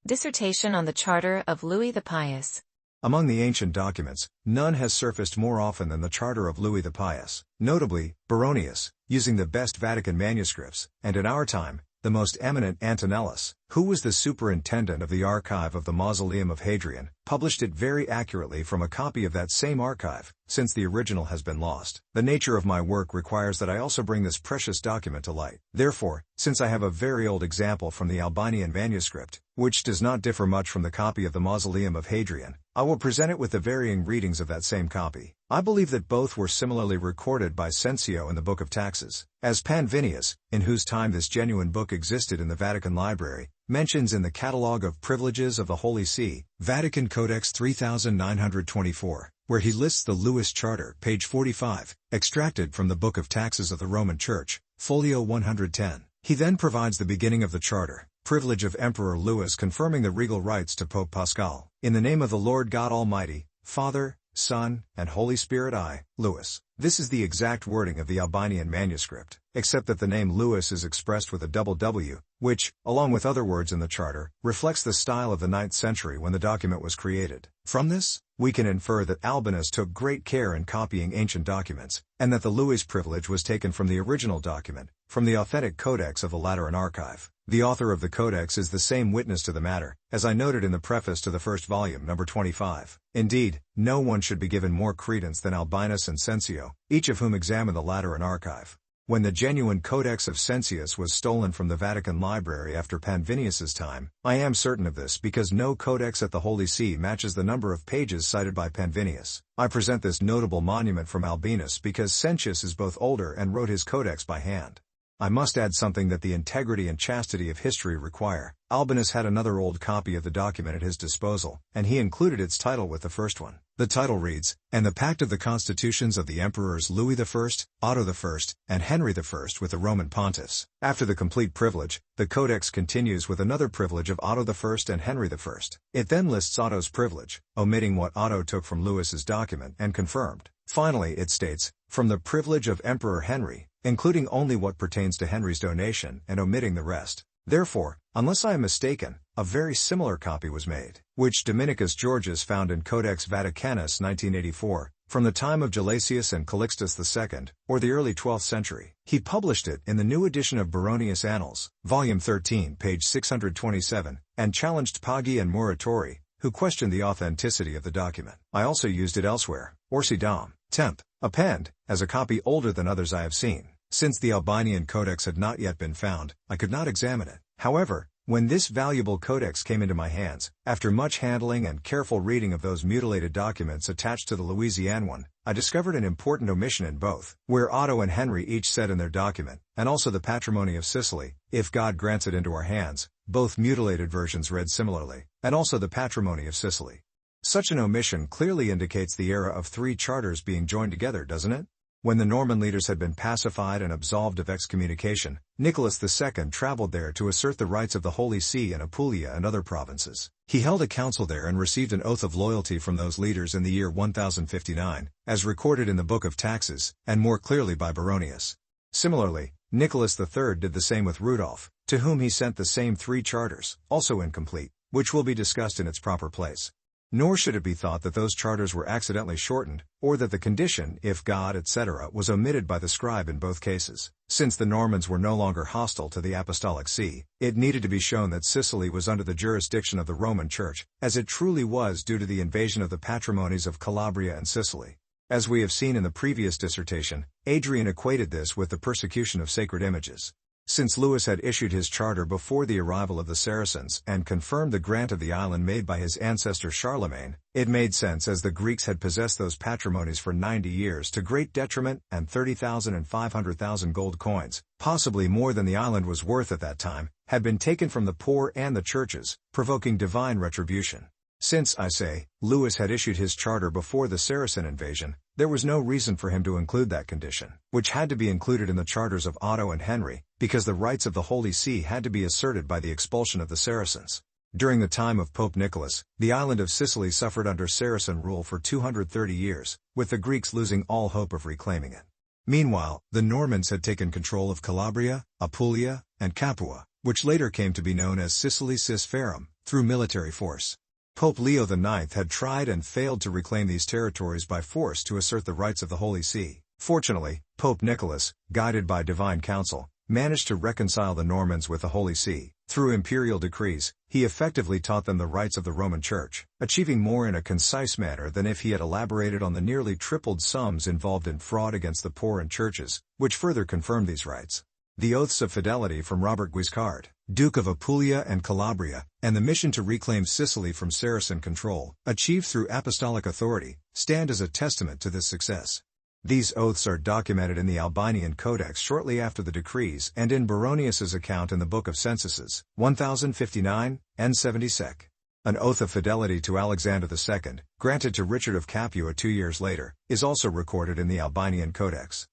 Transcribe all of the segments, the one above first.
Dissertation on the Charter of Louis the Pious. Among the ancient documents, none has surfaced more often than the Charter of Louis the Pious, notably, Baronius, using the best Vatican manuscripts, and in our time, the most eminent Antonellus, who was the superintendent of the archive of the Mausoleum of Hadrian, published it very accurately from a copy of that same archive, since the original has been lost. The nature of my work requires that I also bring this precious document to light. Therefore, since I have a very old example from the Albinian Manuscript, which does not differ much from the copy of the Mausoleum of Hadrian, I will present it with the varying readings of that same copy. I believe that both were similarly recorded by Cencio in the Book of Taxes, as Panvinius, in whose time this genuine book existed in the Vatican Library, mentions in the Catalogue of Privileges of the Holy See, Vatican Codex 3924, where he lists the Louis Charter, page 45, extracted from the Book of Taxes of the Roman Church, folio 110. He then provides the beginning of the Charter, privilege of Emperor Louis confirming the regal rights to Pope Pascal. In the name of the Lord God Almighty, Father, Son, and Holy Spirit I, Louis. This is the exact wording of the Albinian Manuscript, except that the name Louis is expressed with a double W, which, along with other words in the Charter, reflects the style of the 9th century when the document was created. From this, we can infer that Albinus took great care in copying ancient documents, and that the Louis privilege was taken from the original document, from the authentic codex of the Lateran archive. The author of the codex is the same witness to the matter, as I noted in the preface to the first volume, number 25. Indeed, no one should be given more credence than Albinus and Cencio, each of whom examined the Lateran archive. When the genuine Codex of Cencius was stolen from the Vatican Library after Panvinius's time, I am certain of this because no codex at the Holy See matches the number of pages cited by Panvinius. I present this notable monument from Albinus because Cencius is both older and wrote his codex by hand. I must add something that the integrity and chastity of history require. Albinus had another old copy of the document at his disposal, and he included its title with the first one. The title reads, "And the Pact of the Constitutions of the Emperors Louis I, Otto I, and Henry I with the Roman Pontiffs." After the complete privilege, the Codex continues with another privilege of Otto I and Henry I. It then lists Otto's privilege, omitting what Otto took from Louis's document and confirmed. Finally, it states, "From the privilege of Emperor Henry," including only what pertains to Henry's donation and omitting the rest. Therefore, unless I am mistaken, a very similar copy was made, which Dominicus Georgius found in Codex Vaticanus 1984, from the time of Gelasius and Calixtus II, or the early 12th century. He published it in the new edition of Baronius Annals, volume 13, page 627, and challenged Paghi and Muratori, who questioned the authenticity of the document. I also used it elsewhere, Orsi Dom, Temp. Append, as a copy older than others I have seen. Since the Albinian Codex had not yet been found, I could not examine it. However, when this valuable codex came into my hands, after much handling and careful reading of those mutilated documents attached to the Louisiane one, I discovered an important omission in both, where Otto and Henry each said in their document, and also the Patrimony of Sicily, "If God grants it into our hands." Both mutilated versions read similarly, and also the Patrimony of Sicily. Such an omission clearly indicates the era of 3 charters being joined together, doesn't it? When the Norman leaders had been pacified and absolved of excommunication, Nicholas II traveled there to assert the rights of the Holy See in Apulia and other provinces. He held a council there and received an oath of loyalty from those leaders in the year 1059, as recorded in the Book of Taxes, and more clearly by Baronius. Similarly, Nicholas III did the same with Rudolf, to whom he sent the same 3 charters, also incomplete, which will be discussed in its proper place. Nor should it be thought that those charters were accidentally shortened, or that the condition, "if God, etc." was omitted by the scribe in both cases. Since the Normans were no longer hostile to the Apostolic See, it needed to be shown that Sicily was under the jurisdiction of the Roman Church, as it truly was due to the invasion of the patrimonies of Calabria and Sicily. As we have seen in the previous dissertation, Adrian equated this with the persecution of sacred images. Since Louis had issued his charter before the arrival of the Saracens and confirmed the grant of the island made by his ancestor Charlemagne, it made sense as the Greeks had possessed those patrimonies for 90 years to great detriment, and 30,000 and 500,000 gold coins, possibly more than the island was worth at that time, had been taken from the poor and the churches, provoking divine retribution. Since, I say, Louis had issued his charter before the Saracen invasion, there was no reason for him to include that condition, which had to be included in the charters of Otto and Henry, because the rights of the Holy See had to be asserted by the expulsion of the Saracens. During the time of Pope Nicholas, the island of Sicily suffered under Saracen rule for 230 years, with the Greeks losing all hope of reclaiming it. Meanwhile, the Normans had taken control of Calabria, Apulia, and Capua, which later came to be known as Sicily Cis Ferrum, through military force. Pope Leo IX had tried and failed to reclaim these territories by force to assert the rights of the Holy See. Fortunately, Pope Nicholas, guided by divine counsel, managed to reconcile the Normans with the Holy See. Through imperial decrees, he effectively taught them the rights of the Roman Church, achieving more in a concise manner than if he had elaborated on the nearly tripled sums involved in fraud against the poor and churches, which further confirmed these rights. The oaths of fidelity from Robert Guiscard, Duke of Apulia and Calabria, and the mission to reclaim Sicily from Saracen control, achieved through apostolic authority, stand as a testament to this success. These oaths are documented in the Albinian Codex shortly after the decrees and in Baronius's account in the Book of Censuses, 1059, and 70 sec. An oath of fidelity to Alexander II, granted to Richard of Capua 2 years later, is also recorded in the Albinian Codex.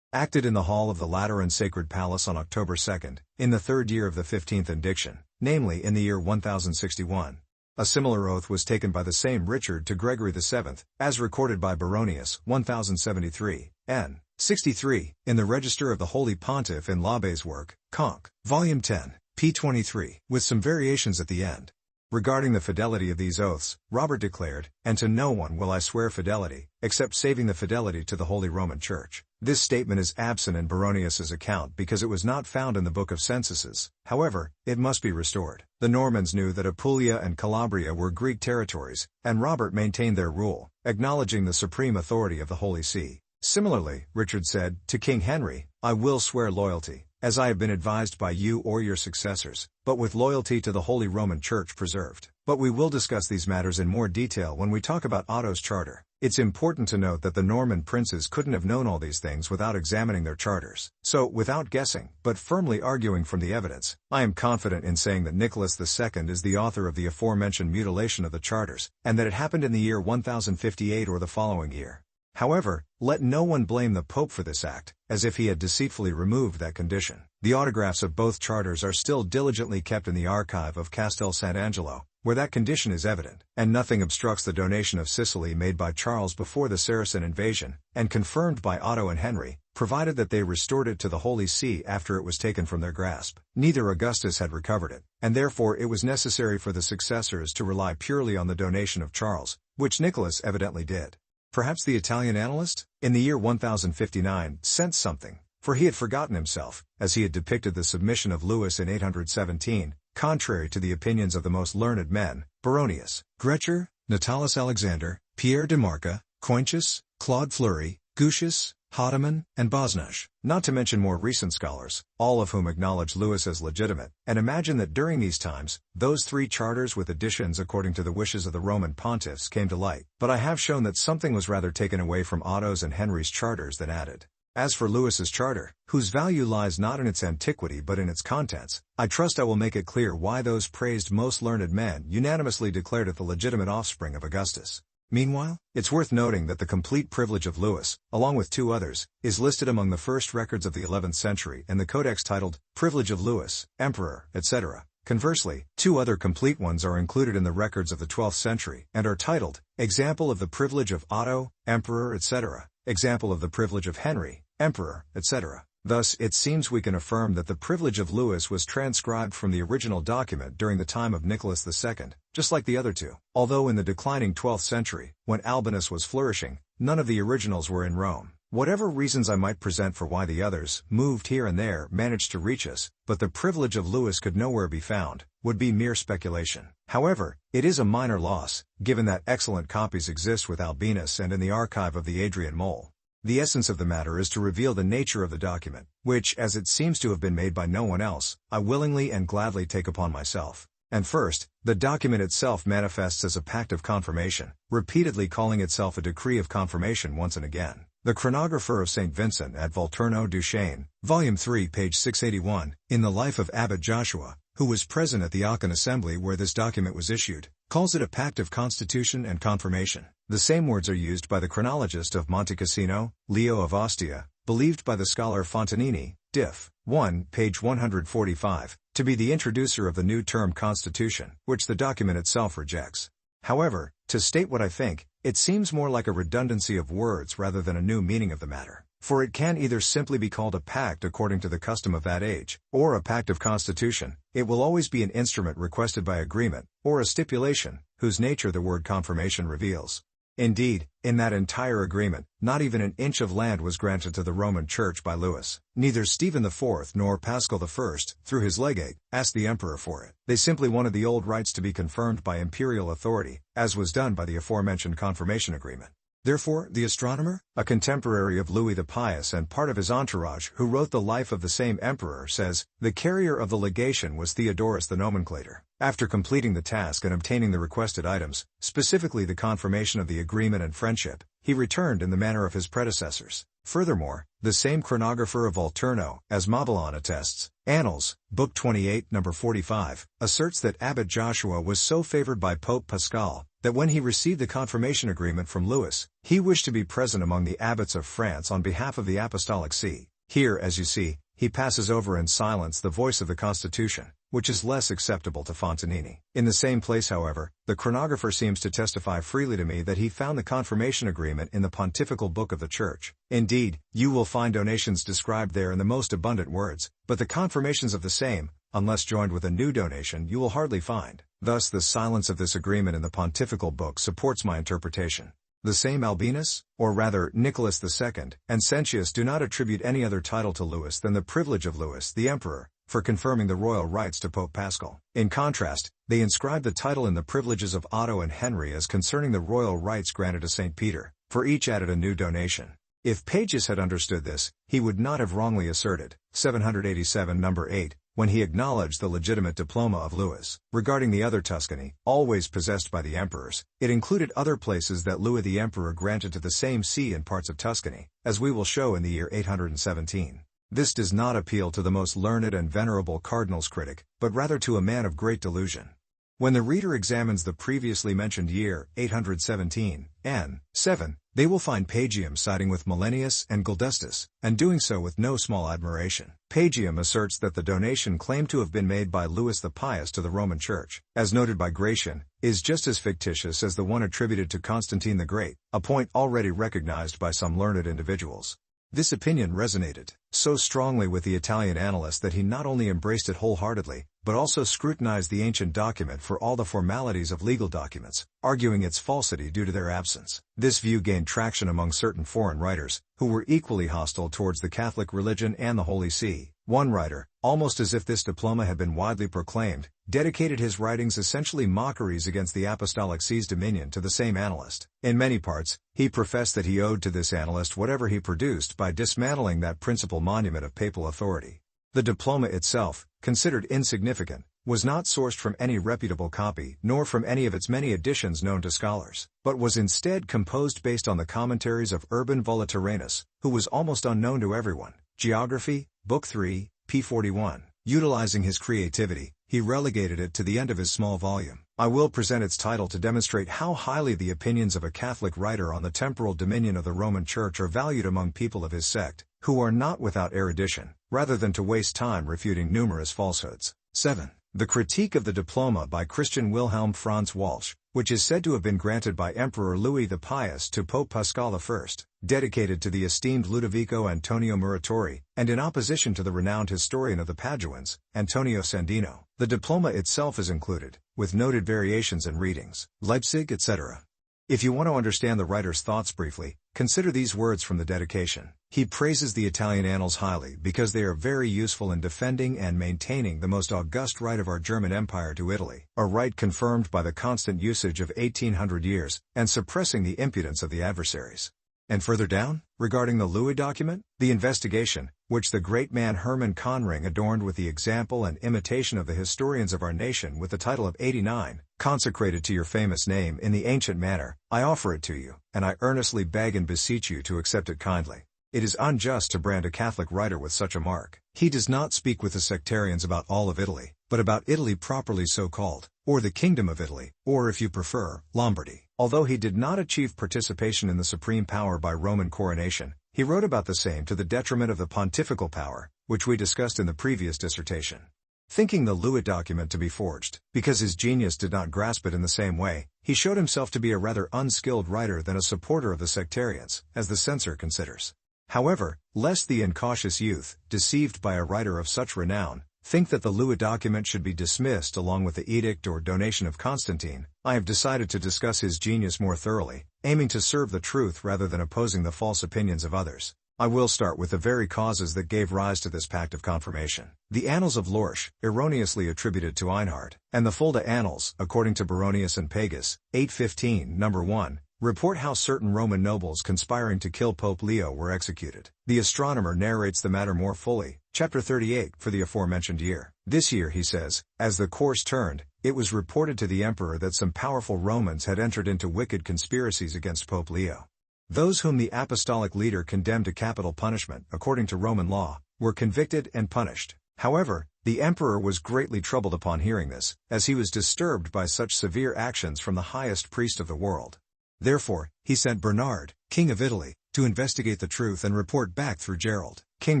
Acted in the hall of the Lateran Sacred Palace on October 2, in the third year of the 15th indiction, namely in the year 1061. A similar oath was taken by the same Richard to Gregory VII, as recorded by Baronius 1073, n. 63, in the Register of the Holy Pontiff in Labbé's work, Conc. Volume 10, p. 23, with some variations at the end. Regarding the fidelity of these oaths, Robert declared, "And to no one will I swear fidelity, except saving the fidelity to the Holy Roman Church." This statement is absent in Baronius's account because it was not found in the Book of Censuses. However, it must be restored. The Normans knew that Apulia and Calabria were Greek territories, and Robert maintained their rule, acknowledging the supreme authority of the Holy See. Similarly, Richard said, "To King Henry, I will swear loyalty, as I have been advised by you or your successors, but with loyalty to the Holy Roman Church preserved." But we will discuss these matters in more detail when we talk about Otto's charter. It's important to note that the Norman princes couldn't have known all these things without examining their charters. So, without guessing, but firmly arguing from the evidence, I am confident in saying that Nicholas II is the author of the aforementioned mutilation of the charters, and that it happened in the year 1058 or the following year. However, let no one blame the Pope for this act, as if he had deceitfully removed that condition. The autographs of both charters are still diligently kept in the archive of Castel Sant'Angelo, where that condition is evident, and nothing obstructs the donation of Sicily made by Charles before the Saracen invasion, and confirmed by Otto and Henry, provided that they restored it to the Holy See after it was taken from their grasp. Neither Augustus had recovered it, and therefore it was necessary for the successors to rely purely on the donation of Charles, which Nicholas evidently did. Perhaps the Italian annalist, in the year 1059, sensed something, for he had forgotten himself, as he had depicted the submission of Louis in 817, contrary to the opinions of the most learned men, Baronius, Gretcher, Natalis Alexander, Pierre de Marca, Cointius, Claude Fleury, Gucius, Hardeman, and Bosnach, not to mention more recent scholars, all of whom acknowledge Louis as legitimate, and imagine that during these times, those three charters with additions according to the wishes of the Roman pontiffs came to light. But I have shown that something was rather taken away from Otto's and Henry's charters than added. As for Louis's charter, whose value lies not in its antiquity but in its contents, I trust I will make it clear why those praised most learned men unanimously declared it the legitimate offspring of Augustus. Meanwhile, it's worth noting that the complete privilege of Louis, along with two others, is listed among the first records of the 11th century in the codex titled Privilege of Louis, Emperor, etc. Conversely, two other complete ones are included in the records of the 12th century and are titled Example of the Privilege of Otto, Emperor, etc., Example of the Privilege of Henry, Emperor, etc. Thus, it seems we can affirm that the privilege of Louis was transcribed from the original document during the time of Nicholas II, just like the other two. Although in the declining 12th century, when Albinus was flourishing, none of the originals were in Rome. Whatever reasons I might present for why the others, moved here and there, managed to reach us, but the privilege of Louis could nowhere be found, would be mere speculation. However, it is a minor loss, given that excellent copies exist with Albinus and in the archive of the Adrian Mole. The essence of the matter is to reveal the nature of the document, which, as it seems to have been made by no one else, I willingly and gladly take upon myself. And first, the document itself manifests as a pact of confirmation, repeatedly calling itself a decree of confirmation once and again. The chronographer of St. Vincent at Volturno Duchesne, Volume 3, page 681, in the life of Abbot Joshua, who was present at the Aachen assembly where this document was issued, calls it a pact of constitution and confirmation. The same words are used by the chronologist of Monte Cassino, Leo of Ostia, believed by the scholar Fontanini, Diff. 1, page 145, to be the introducer of the new term constitution, which the document itself rejects. However, to state what I think, it seems more like a redundancy of words rather than a new meaning of the matter. for it can either simply be called a pact according to the custom of that age, or a pact of constitution. It will always be an instrument requested by agreement, or a stipulation, whose nature the word confirmation reveals. Indeed, in that entire agreement, not even an inch of land was granted to the Roman Church by Louis. Neither Stephen IV nor Paschal I, through his legate, asked the emperor for it. They simply wanted the old rights to be confirmed by imperial authority, as was done by the aforementioned confirmation agreement. Therefore, the astronomer, a contemporary of Louis the Pious and part of his entourage who wrote the life of the same emperor, says, the carrier of the legation was Theodorus the nomenclator. After completing the task and obtaining the requested items, specifically the confirmation of the agreement and friendship, he returned in the manner of his predecessors. Furthermore, the same chronographer of Volturno, as Mabillon attests, Annals, Book 28, number 45, asserts that Abbot Joshua was so favored by Pope Pascal, that when he received the confirmation agreement from Louis, he wished to be present among the abbots of France on behalf of the Apostolic See. Here, as you see, he passes over in silence the voice of the Constitution, which is less acceptable to Fontanini. In the same place, however, the chronographer seems to testify freely to me that he found the confirmation agreement in the Pontifical Book of the Church. Indeed, you will find donations described there in the most abundant words, but the confirmations of the same, unless joined with a new donation, you will hardly find. Thus the silence of this agreement in the Pontifical Book supports my interpretation. The same Albinus, or rather Nicholas II, and Cencio do not attribute any other title to Louis than the privilege of Louis the Emperor, for confirming the royal rights to Pope Paschal. In contrast, they inscribe the title in the privileges of Otto and Henry as concerning the royal rights granted to St. Peter, for each added a new donation. If Pages had understood this, he would not have wrongly asserted, 787 number 8, when he acknowledged the legitimate diploma of Louis. Regarding the other Tuscany, always possessed by the emperors, it included other places that Louis the Emperor granted to the same see in parts of Tuscany, as we will show in the year 817. This does not appeal to the most learned and venerable cardinal's critic, but rather to a man of great delusion. When the reader examines the previously mentioned year, 817, n. 7, they will find Pagium siding with Millennius and Guldestus, and doing so with no small admiration. Pagium asserts that the donation claimed to have been made by Louis the Pious to the Roman Church, as noted by Gratian, is just as fictitious as the one attributed to Constantine the Great, a point already recognized by some learned individuals. This opinion resonated so strongly with the Italian annalist that he not only embraced it wholeheartedly, but also scrutinized the ancient document for all the formalities of legal documents, arguing its falsity due to their absence. This view gained traction among certain foreign writers, who were equally hostile towards the Catholic religion and the Holy See. One writer, almost as if this diploma had been widely proclaimed, dedicated his writings essentially mockeries against the Apostolic See's dominion to the same annalist. In many parts, he professed that he owed to this annalist whatever he produced by dismantling that principal monument of papal authority. The diploma itself, considered insignificant, was not sourced from any reputable copy nor from any of its many editions known to scholars, but was instead composed based on the commentaries of Urban Volitarenus, who was almost unknown to everyone. Geography, Book 3, p. 41. Utilizing his creativity, he relegated it to the end of his small volume. I will present its title to demonstrate how highly the opinions of a Catholic writer on the temporal dominion of the Roman Church are valued among people of his sect, who are not without erudition, rather than to waste time refuting numerous falsehoods. 7. The Critique of the Diploma by Christian Wilhelm Franz Walsh, which is said to have been granted by Emperor Louis the Pious to Pope Pascal I, dedicated to the esteemed Ludovico Antonio Muratori, and in opposition to the renowned historian of the Paduans, Antonio Sandino. The diploma itself is included, with noted variations and readings, Leipzig, etc. If you want to understand the writer's thoughts briefly, consider these words from the dedication. He praises the Italian annals highly because they are very useful in defending and maintaining the most august right of our German Empire to Italy, a right confirmed by the constant usage of 1800 years, and suppressing the impudence of the adversaries. And further down, regarding the Louis document, the investigation, which the great man Hermann Conring adorned with the example and imitation of the historians of our nation with the title of 89, consecrated to your famous name in the ancient manner, I offer it to you, and I earnestly beg and beseech you to accept it kindly. It is unjust to brand a Catholic writer with such a mark. He does not speak with the sectarians about all of Italy, but about Italy properly so called, or the Kingdom of Italy, or if you prefer, Lombardy. Although he did not achieve participation in the supreme power by Roman coronation, he wrote about the same to the detriment of the pontifical power, which we discussed in the previous dissertation. Thinking the Louis document to be forged, because his genius did not grasp it in the same way, he showed himself to be a rather unskilled writer than a supporter of the sectarians, as the censor considers. However, lest the incautious youth, deceived by a writer of such renown, think that the Louis document should be dismissed along with the edict or donation of Constantine, I have decided to discuss his genius more thoroughly, aiming to serve the truth rather than opposing the false opinions of others. I will start with the very causes that gave rise to this Pact of Confirmation. The Annals of Lorsch, erroneously attributed to Einhard, and the Fulda Annals, according to Baronius and Pagus, 815, number 1, report how certain Roman nobles conspiring to kill Pope Leo were executed. The astronomer narrates the matter more fully, chapter 38, for the aforementioned year. This year, he says, as the course turned, it was reported to the emperor that some powerful Romans had entered into wicked conspiracies against Pope Leo. Those whom the apostolic leader condemned to capital punishment, according to Roman law, were convicted and punished. However, the emperor was greatly troubled upon hearing this, as he was disturbed by such severe actions from the highest priest of the world. Therefore, he sent Bernard, king of Italy, to investigate the truth and report back through Gerald. King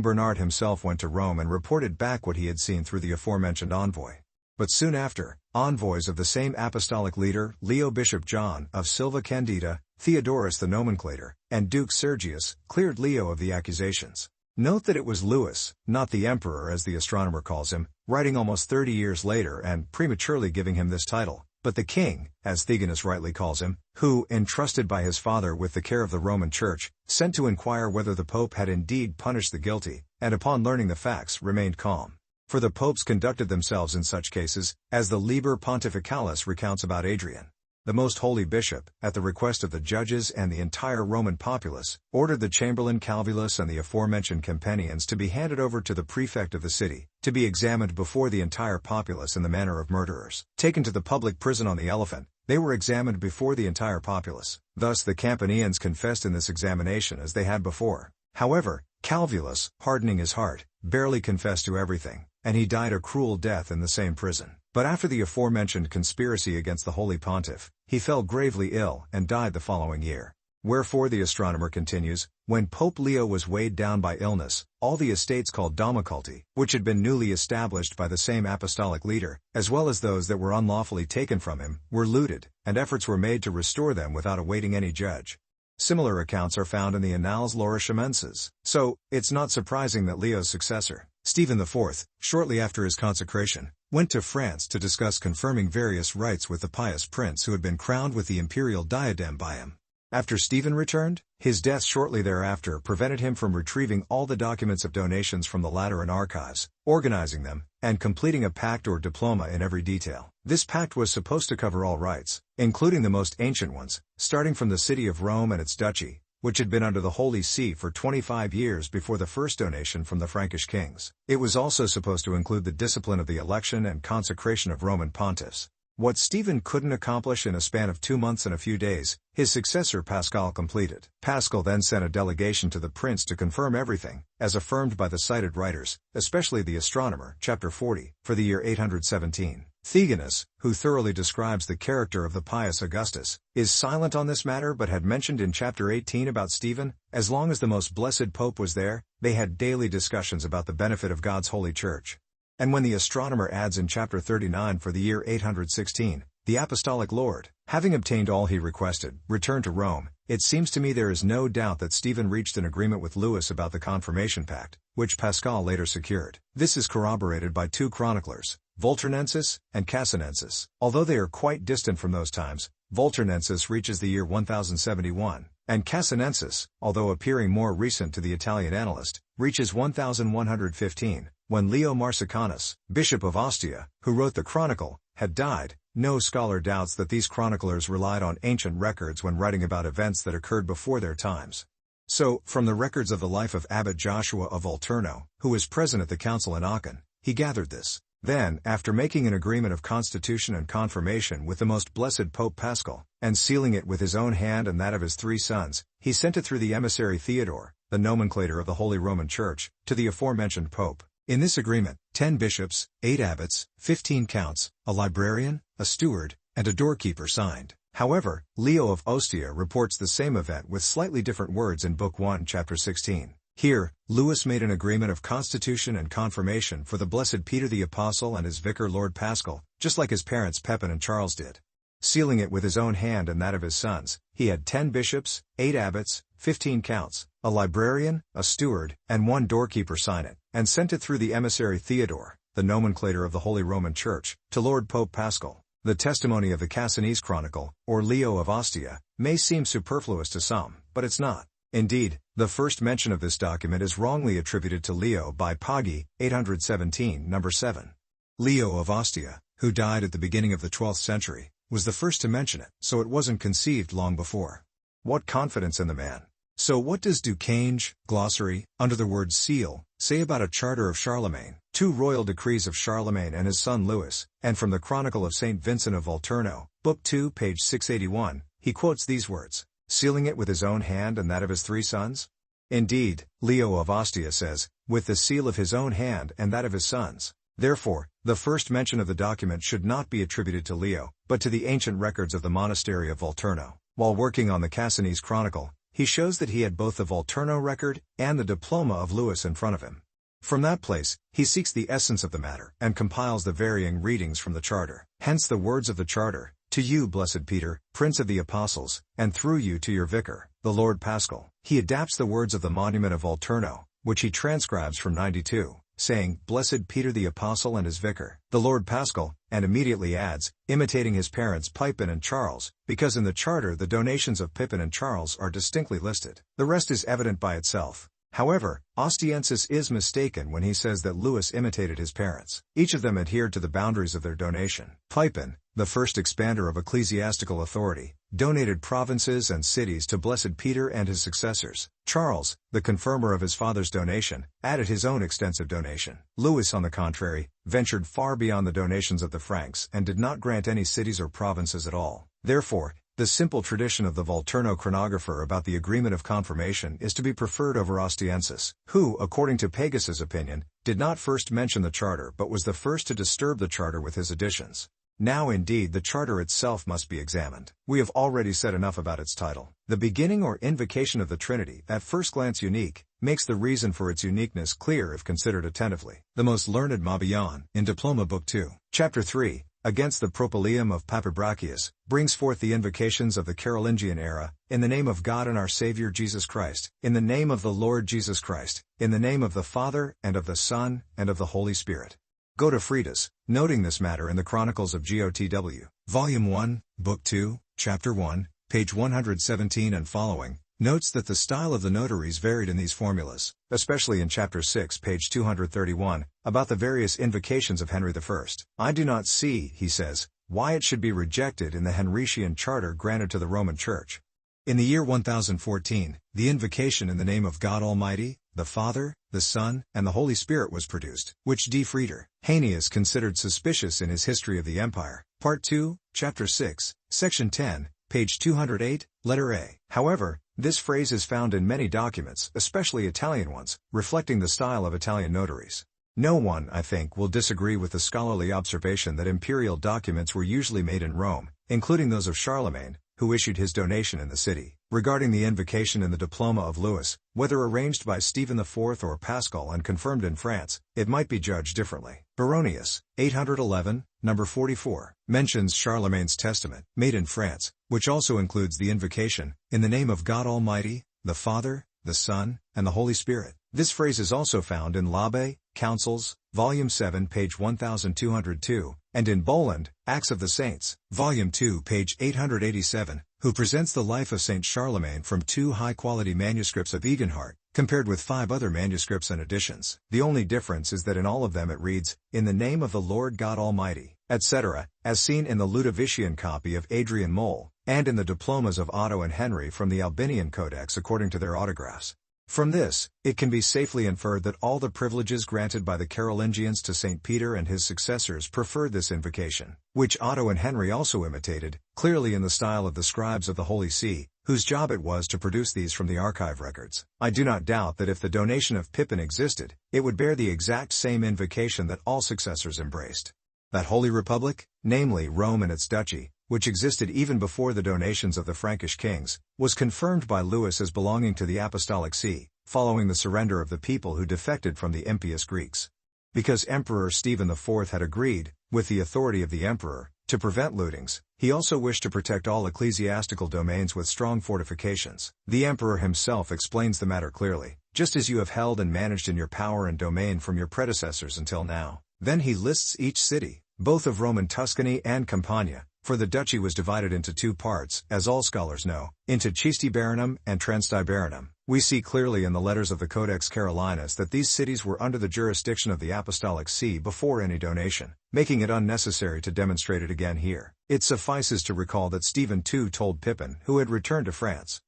Bernard himself went to Rome and reported back what he had seen through the aforementioned envoy. But soon after, envoys of the same apostolic leader, Leo Bishop John of Silva Candida, Theodorus the nomenclator, and Duke Sergius, cleared Leo of the accusations. Note that it was Louis, not the emperor as the astronomer calls him, writing almost 30 years later and prematurely giving him this title, but the king, as Theognis rightly calls him, who, entrusted by his father with the care of the Roman Church, sent to inquire whether the pope had indeed punished the guilty, and upon learning the facts remained calm. For the popes conducted themselves in such cases, as the Liber Pontificalis recounts about Adrian. The most holy bishop, at the request of the judges and the entire Roman populace, ordered the chamberlain Calvulus and the aforementioned companions to be handed over to the prefect of the city, to be examined before the entire populace in the manner of murderers. Taken to the public prison on the Elephant, they were examined before the entire populace. Thus the Campanians confessed in this examination as they had before. However, Calvulus, hardening his heart, barely confessed to everything, and he died a cruel death in the same prison. But after the aforementioned conspiracy against the Holy Pontiff, he fell gravely ill and died the following year. Wherefore the astronomer continues, when Pope Leo was weighed down by illness, all the estates called domiculti, which had been newly established by the same apostolic leader, as well as those that were unlawfully taken from him, were looted, and efforts were made to restore them without awaiting any judge. Similar accounts are found in the Annales Laurentienses. So, it's not surprising that Leo's successor, Stephen IV, shortly after his consecration, went to France to discuss confirming various rites with the pious prince who had been crowned with the imperial diadem by him. After Stephen returned, his death shortly thereafter prevented him from retrieving all the documents of donations from the Lateran archives, organizing them, and completing a pact or diploma in every detail. This pact was supposed to cover all rights, including the most ancient ones, starting from the city of Rome and its duchy, which had been under the Holy See for 25 years before the first donation from the Frankish kings. It was also supposed to include the discipline of the election and consecration of Roman pontiffs. What Stephen couldn't accomplish in a span of 2 months and a few days, his successor Paschal completed. Paschal then sent a delegation to the prince to confirm everything, as affirmed by the cited writers, especially the astronomer, chapter 40, for the year 817. Theognis, who thoroughly describes the character of the pious Augustus, is silent on this matter but had mentioned in chapter 18 about Stephen, as long as the most blessed pope was there, they had daily discussions about the benefit of God's holy church. And when the astronomer adds in chapter 39 for the year 816, the apostolic lord, having obtained all he requested, returned to Rome, it seems to me there is no doubt that Stephen reached an agreement with Louis about the Confirmation Pact, which Paschal later secured. This is corroborated by 2 chroniclers, Volturnensis and Cassinensis. Although they are quite distant from those times, Volturnensis reaches the year 1071, and Cassinensis, although appearing more recent to the Italian annalist, reaches 1115, when Leo Marsicanus, bishop of Ostia, who wrote the chronicle, had died. No scholar doubts that these chroniclers relied on ancient records when writing about events that occurred before their times. So, from the records of the life of Abbot Joshua of Volturno, who was present at the council in Aachen, he gathered this. Then, after making an agreement of constitution and confirmation with the most blessed Pope Paschal, and sealing it with his own hand and that of his 3 sons, he sent it through the emissary Theodore, the nomenclator of the Holy Roman Church, to the aforementioned Pope. In this agreement, 10 bishops, 8 abbots, 15 counts, a librarian, a steward, and a doorkeeper signed. However, Leo of Ostia reports the same event with slightly different words in Book 1, Chapter 16. Here, Louis made an agreement of constitution and confirmation for the blessed Peter the Apostle and his vicar Lord Paschal, just like his parents Pepin and Charles did. Sealing it with his own hand and that of his sons, he had 10 bishops, 8 abbots, 15 counts, a librarian, a steward, and 1 doorkeeper sign it, and sent it through the emissary Theodore, the nomenclator of the Holy Roman Church, to Lord Pope Paschal. The testimony of the Cassinese Chronicle, or Leo of Ostia, may seem superfluous to some, but it's not. Indeed, the first mention of this document is wrongly attributed to Leo by Poggi, 817, number 7. Leo of Ostia, who died at the beginning of the 12th century, was the first to mention it, so it wasn't conceived long before. What confidence in the man! So what does Ducange, glossary, under the word seal, say about a charter of Charlemagne, 2 royal decrees of Charlemagne and his son Louis, and from the Chronicle of St. Vincent of Volturno, Book 2, page 681, he quotes these words, sealing it with his own hand and that of his 3 sons? Indeed, Leo of Ostia says, with the seal of his own hand and that of his sons. Therefore, the first mention of the document should not be attributed to Leo, but to the ancient records of the monastery of Volturno. While working on the Cassinese Chronicle, he shows that he had both the Volturno record and the Diploma of Louis in front of him. From that place, he seeks the essence of the matter and compiles the varying readings from the charter. Hence the words of the charter, to you, blessed Peter, Prince of the Apostles, and through you to your vicar, the Lord Paschal. He adapts the words of the monument of Volturno, which he transcribes from 92, saying, Blessed Peter the Apostle and his vicar, the Lord Paschal, and immediately adds, imitating his parents Pepin and Charles, because in the charter the donations of Pepin and Charles are distinctly listed. The rest is evident by itself. However, Ostiensis is mistaken when he says that Louis imitated his parents. Each of them adhered to the boundaries of their donation. Pepin, the first expander of ecclesiastical authority, donated provinces and cities to Blessed Peter and his successors. Charles, the confirmer of his father's donation, added his own extensive donation. Louis, on the contrary, ventured far beyond the donations of the Franks and did not grant any cities or provinces at all. Therefore, the simple tradition of the Volturno chronographer about the agreement of confirmation is to be preferred over Ostiensis, who, according to Pegasus' opinion, did not first mention the charter but was the first to disturb the charter with his additions. Now indeed the charter itself must be examined. We have already said enough about its title. The beginning or invocation of the Trinity, at first glance unique, makes the reason for its uniqueness clear if considered attentively. The most learned Mabillon, in Diploma Book 2, Chapter 3, against the Propylaeum of Papabrachius, brings forth the invocations of the Carolingian era, in the name of God and our Savior Jesus Christ, in the name of the Lord Jesus Christ, in the name of the Father, and of the Son, and of the Holy Spirit. Godefridus, noting this matter in the Chronicles of Gotw, Volume 1, Book 2, Chapter 1, page 117 and following, notes that the style of the notaries varied in these formulas, especially in Chapter 6, page 231, about the various invocations of Henry I. I do not see, he says, why it should be rejected in the Henrician charter granted to the Roman Church. In the year 1014, the invocation in the name of God Almighty, the Father, the Son, and the Holy Spirit was produced, which D. Frieder, Heinius considered suspicious in his History of the Empire, Part 2, Chapter 6, Section 10, page 208, letter A. However, this phrase is found in many documents, especially Italian ones, reflecting the style of Italian notaries. No one, I think, will disagree with the scholarly observation that imperial documents were usually made in Rome, including those of Charlemagne, who issued his donation in the city. Regarding the invocation in the Diploma of Louis, whether arranged by Stephen IV or Paschal and confirmed in France, it might be judged differently. Baronius, 811, number 44, mentions Charlemagne's testament, made in France, which also includes the invocation, in the name of God Almighty, the Father, the Son, and the Holy Spirit. This phrase is also found in L'Abbé, Councils, Volume 7, page 1202, and in Boland, Acts of the Saints, Volume 2, page 887, who presents the life of Saint Charlemagne from 2 high-quality manuscripts of Eginhard, compared with 5 other manuscripts and editions. The only difference is that in all of them it reads, in the name of the Lord God Almighty, etc., as seen in the Ludovician copy of Adrian Mole, and in the diplomas of Otto and Henry from the Albinian Codex according to their autographs. From this, it can be safely inferred that all the privileges granted by the Carolingians to St. Peter and his successors preferred this invocation, which Otto and Henry also imitated, clearly in the style of the scribes of the Holy See, whose job it was to produce these from the archive records. I do not doubt that if the donation of Pepin existed, it would bear the exact same invocation that all successors embraced. That Holy Republic, namely Rome and its duchy, which existed even before the donations of the Frankish kings, was confirmed by Louis as belonging to the Apostolic See, following the surrender of the people who defected from the impious Greeks. Because Emperor Stephen IV had agreed, with the authority of the emperor, To prevent lootings, he also wished to protect all ecclesiastical domains with strong fortifications. The emperor himself explains the matter clearly, just as you have held and managed in your power and domain from your predecessors until now. Then he lists each city, both of Roman Tuscany and Campania, for the duchy was divided into two parts, as all scholars know, into Cistibaronum and Transtibaronum. We see clearly in the letters of the Codex Carolinus that these cities were under the jurisdiction of the Apostolic See before any donation, making it unnecessary to demonstrate it again here. It suffices to recall that Stephen II told Pepin, who had returned to France.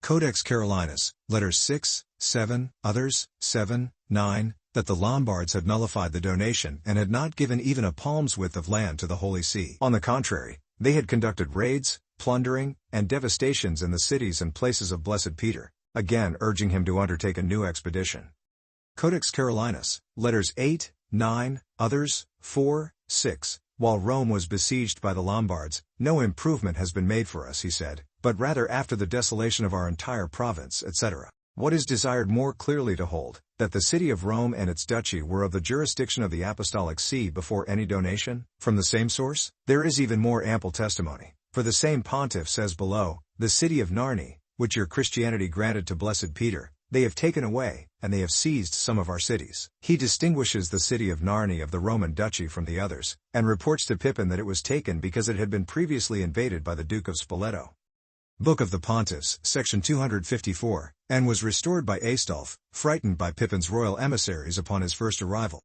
Codex Carolinus, letters 6, 7, others, 7, 9, that the Lombards had nullified the donation and had not given even a palm's width of land to the Holy See. On the contrary, they had conducted raids, plundering, and devastations in the cities and places of Blessed Peter, again urging him to undertake a new expedition. Codex Carolinus, letters 8, 9, others, 4, 6. While Rome was besieged by the Lombards, no improvement has been made for us, he said, but rather after the desolation of our entire province, etc. What is desired more clearly to hold, that the city of Rome and its duchy were of the jurisdiction of the Apostolic See before any donation? From the same source, there is even more ample testimony. For the same pontiff says below, the city of Narni, which your Christianity granted to Blessed Peter, they have taken away, and they have seized some of our cities. He distinguishes the city of Narni of the Roman duchy from the others, and reports to Pepin that it was taken because it had been previously invaded by the Duke of Spoleto. Book of the Pontiffs, section 254, and was restored by Aistulf, frightened by Pepin's royal emissaries upon his first arrival.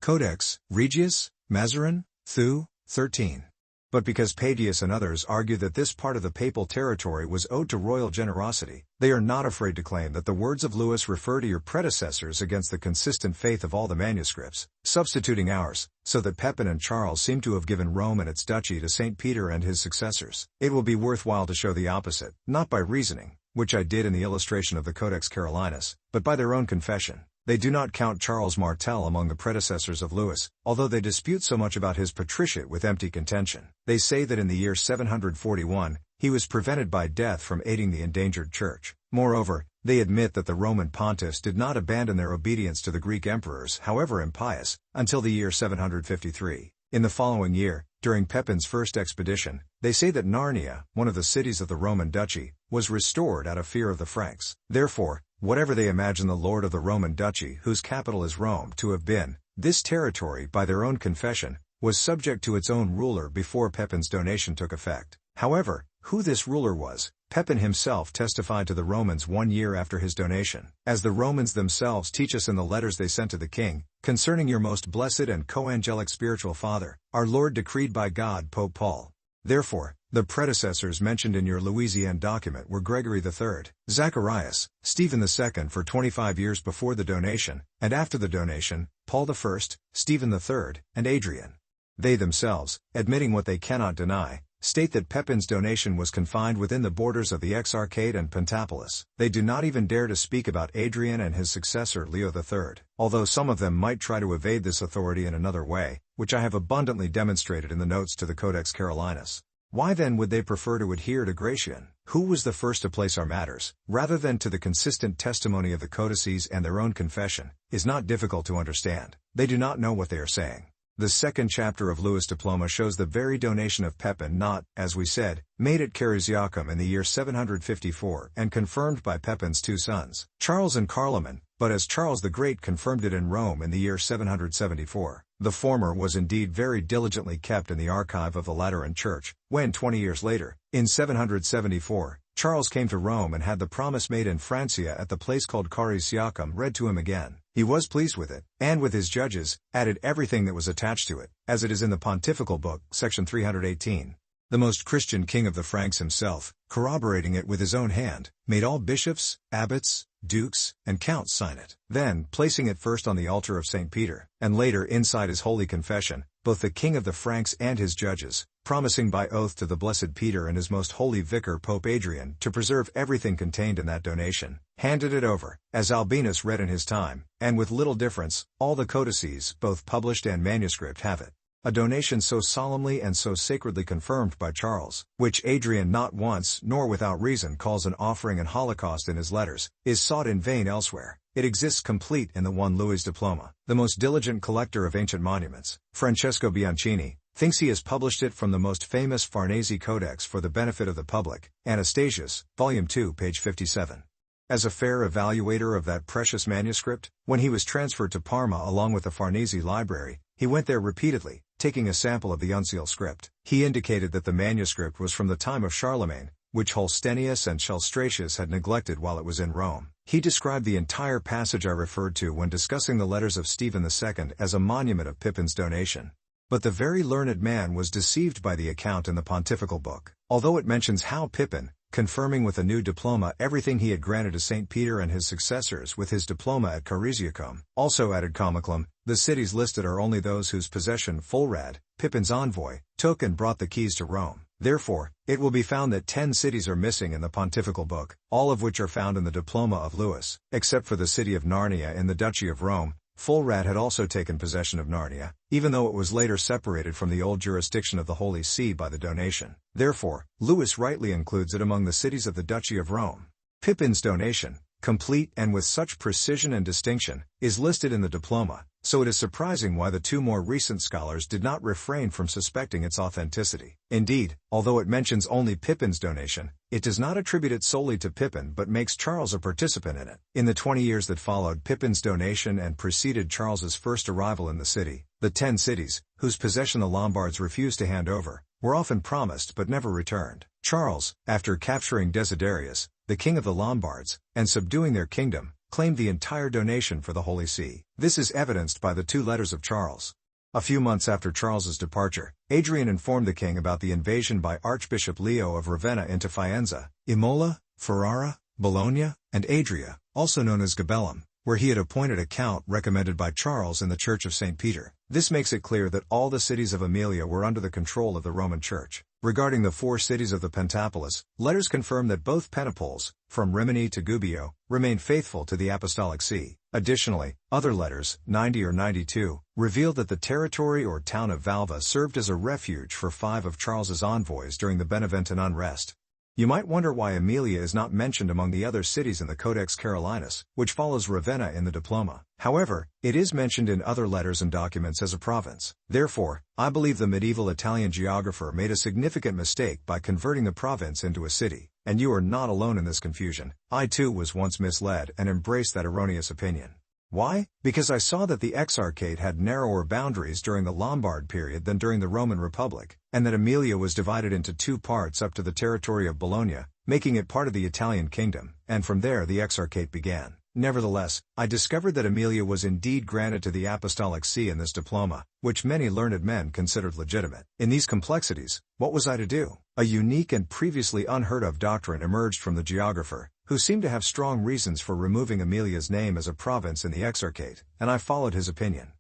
Codex Regius, Mazarin, Thu, 13. But because Padius and others argue that this part of the papal territory was owed to royal generosity, they are not afraid to claim that the words of Louis refer to your predecessors against the consistent faith of all the manuscripts, substituting ours, so that Pepin and Charles seem to have given Rome and its duchy to St. Peter and his successors. It will be worthwhile to show the opposite, not by reasoning, which I did in the illustration of the Codex Carolinus, but by their own confession. They do not count Charles Martel among the predecessors of Louis, although they dispute so much about his patriciate with empty contention. They say that in the year 741, he was prevented by death from aiding the endangered church. Moreover, they admit that the Roman pontiffs did not abandon their obedience to the Greek emperors, however impious, until the year 753. In the following year, during Pepin's first expedition, they say that Narnia, one of the cities of the Roman duchy, was restored out of fear of the Franks. Therefore, whatever they imagine the lord of the Roman duchy, whose capital is Rome, to have been, this territory, by their own confession, was subject to its own ruler before Pepin's donation took effect. However, who this ruler was, Pepin himself testified to the Romans 1 year after his donation. As the Romans themselves teach us in the letters they sent to the king, concerning your most blessed and co-angelic spiritual father, our Lord decreed by God Pope Paul. Therefore, the predecessors mentioned in your Louisian document were Gregory III, Zacharias, Stephen II for 25 years before the donation, and after the donation, Paul I, Stephen III, and Adrian. They themselves, admitting what they cannot deny, state that Pepin's donation was confined within the borders of the Exarchate and Pentapolis. They do not even dare to speak about Adrian and his successor Leo III, although some of them might try to evade this authority in another way, which I have abundantly demonstrated in the notes to the Codex Carolinus. Why then would they prefer to adhere to Gratian, who was the first to place our matters, rather than to the consistent testimony of the codices and their own confession, is not difficult to understand. They do not know what they are saying. The second chapter of Louis' Diploma shows the very donation of Pepin not, as we said, made at Carusiacum in the year 754 and confirmed by Pepin's two sons, Charles and Carloman, but as Charles the Great confirmed it in Rome in the year 774. The former was indeed very diligently kept in the archive of the Lateran Church, when 20 years later, in 774, Charles came to Rome and had the promise made in Francia at the place called Carusiacum read to him again. He was pleased with it, and with his judges, added everything that was attached to it, as it is in the Pontifical Book, section 318. The most Christian king of the Franks himself, corroborating it with his own hand, made all bishops, abbots, dukes, and counts sign it. Then, placing it first on the altar of St. Peter, and later inside his holy confession, both the king of the Franks and his judges, promising by oath to the blessed Peter and his most holy vicar Pope Adrian to preserve everything contained in that donation, handed it over, as Albinus read in his time, and with little difference, all the codices, both published and manuscript, have it. A donation so solemnly and so sacredly confirmed by Charles, which Adrian not once nor without reason calls an offering and holocaust in his letters, is sought in vain elsewhere. It exists complete in the one Louis' Diploma. The most diligent collector of ancient monuments, Francesco Bianchini, thinks he has published it from the most famous Farnese Codex for the benefit of the public, Anastasius, Volume 2, page 57. As a fair evaluator of that precious manuscript, when he was transferred to Parma along with the Farnese library, he went there repeatedly, taking a sample of the unsealed script. He indicated that the manuscript was from the time of Charlemagne, which Holstenius and Chelstratius had neglected while it was in Rome. He described the entire passage I referred to when discussing the letters of Stephen II as a monument of Pipin's donation. But the very learned man was deceived by the account in the pontifical book. Although it mentions how Pepin, confirming with a new diploma everything he had granted to St. Peter and his successors with his diploma at Carizicum, also added Comiclum, the cities listed are only those whose possession Fulrad, Pipin's envoy, took and brought the keys to Rome. Therefore, it will be found that 10 cities are missing in the pontifical book, all of which are found in the Diploma of Louis, except for the city of Narnia in the Duchy of Rome. Fulrad had also taken possession of Narnia, even though it was later separated from the old jurisdiction of the Holy See by the donation. Therefore, Louis rightly includes it among the cities of the Duchy of Rome. Pipin's donation, complete and with such precision and distinction, is listed in the Diploma, so it is surprising why the two more recent scholars did not refrain from suspecting its authenticity. Indeed, although it mentions only Pipin's donation, it does not attribute it solely to Pipin but makes Charles a participant in it. In the 20 years that followed Pipin's donation and preceded Charles's first arrival in the city, the 10 cities, whose possession the Lombards refused to hand over, were often promised but never returned. Charles, after capturing Desiderius, the king of the Lombards, and subduing their kingdom, claimed the entire donation for the Holy See. This is evidenced by the 2 letters of Charles. A few months after Charles's departure, Adrian informed the king about the invasion by Archbishop Leo of Ravenna into Faenza, Imola, Ferrara, Bologna, and Adria, also known as Gabellum, where he had appointed a count recommended by Charles in the Church of St. Peter. This makes it clear that all the cities of Emilia were under the control of the Roman Church. Regarding the 4 cities of the Pentapolis, letters confirm that both Pentapoles, from Rimini to Gubbio, remained faithful to the Apostolic See. Additionally, other letters, 90 or 92, reveal that the territory or town of Valva served as a refuge for 5 of Charles's envoys during the Beneventan unrest. You might wonder why Emilia is not mentioned among the other cities in the Codex Carolinus, which follows Ravenna in the Diploma. However, it is mentioned in other letters and documents as a province. Therefore, I believe the medieval Italian geographer made a significant mistake by converting the province into a city. And you are not alone in this confusion. I too was once misled and embraced that erroneous opinion. Why? Because I saw that the Exarchate had narrower boundaries during the Lombard period than during the Roman Republic, and that Emilia was divided into 2 parts up to the territory of Bologna, making it part of the Italian kingdom, and from there the Exarchate began. Nevertheless, I discovered that Emilia was indeed granted to the Apostolic See in this diploma, which many learned men considered legitimate. In these complexities, what was I to do? A unique and previously unheard of doctrine emerged from the geographer, who seemed to have strong reasons for removing Emilia's name as a province in the Exarchate, and I followed his opinion.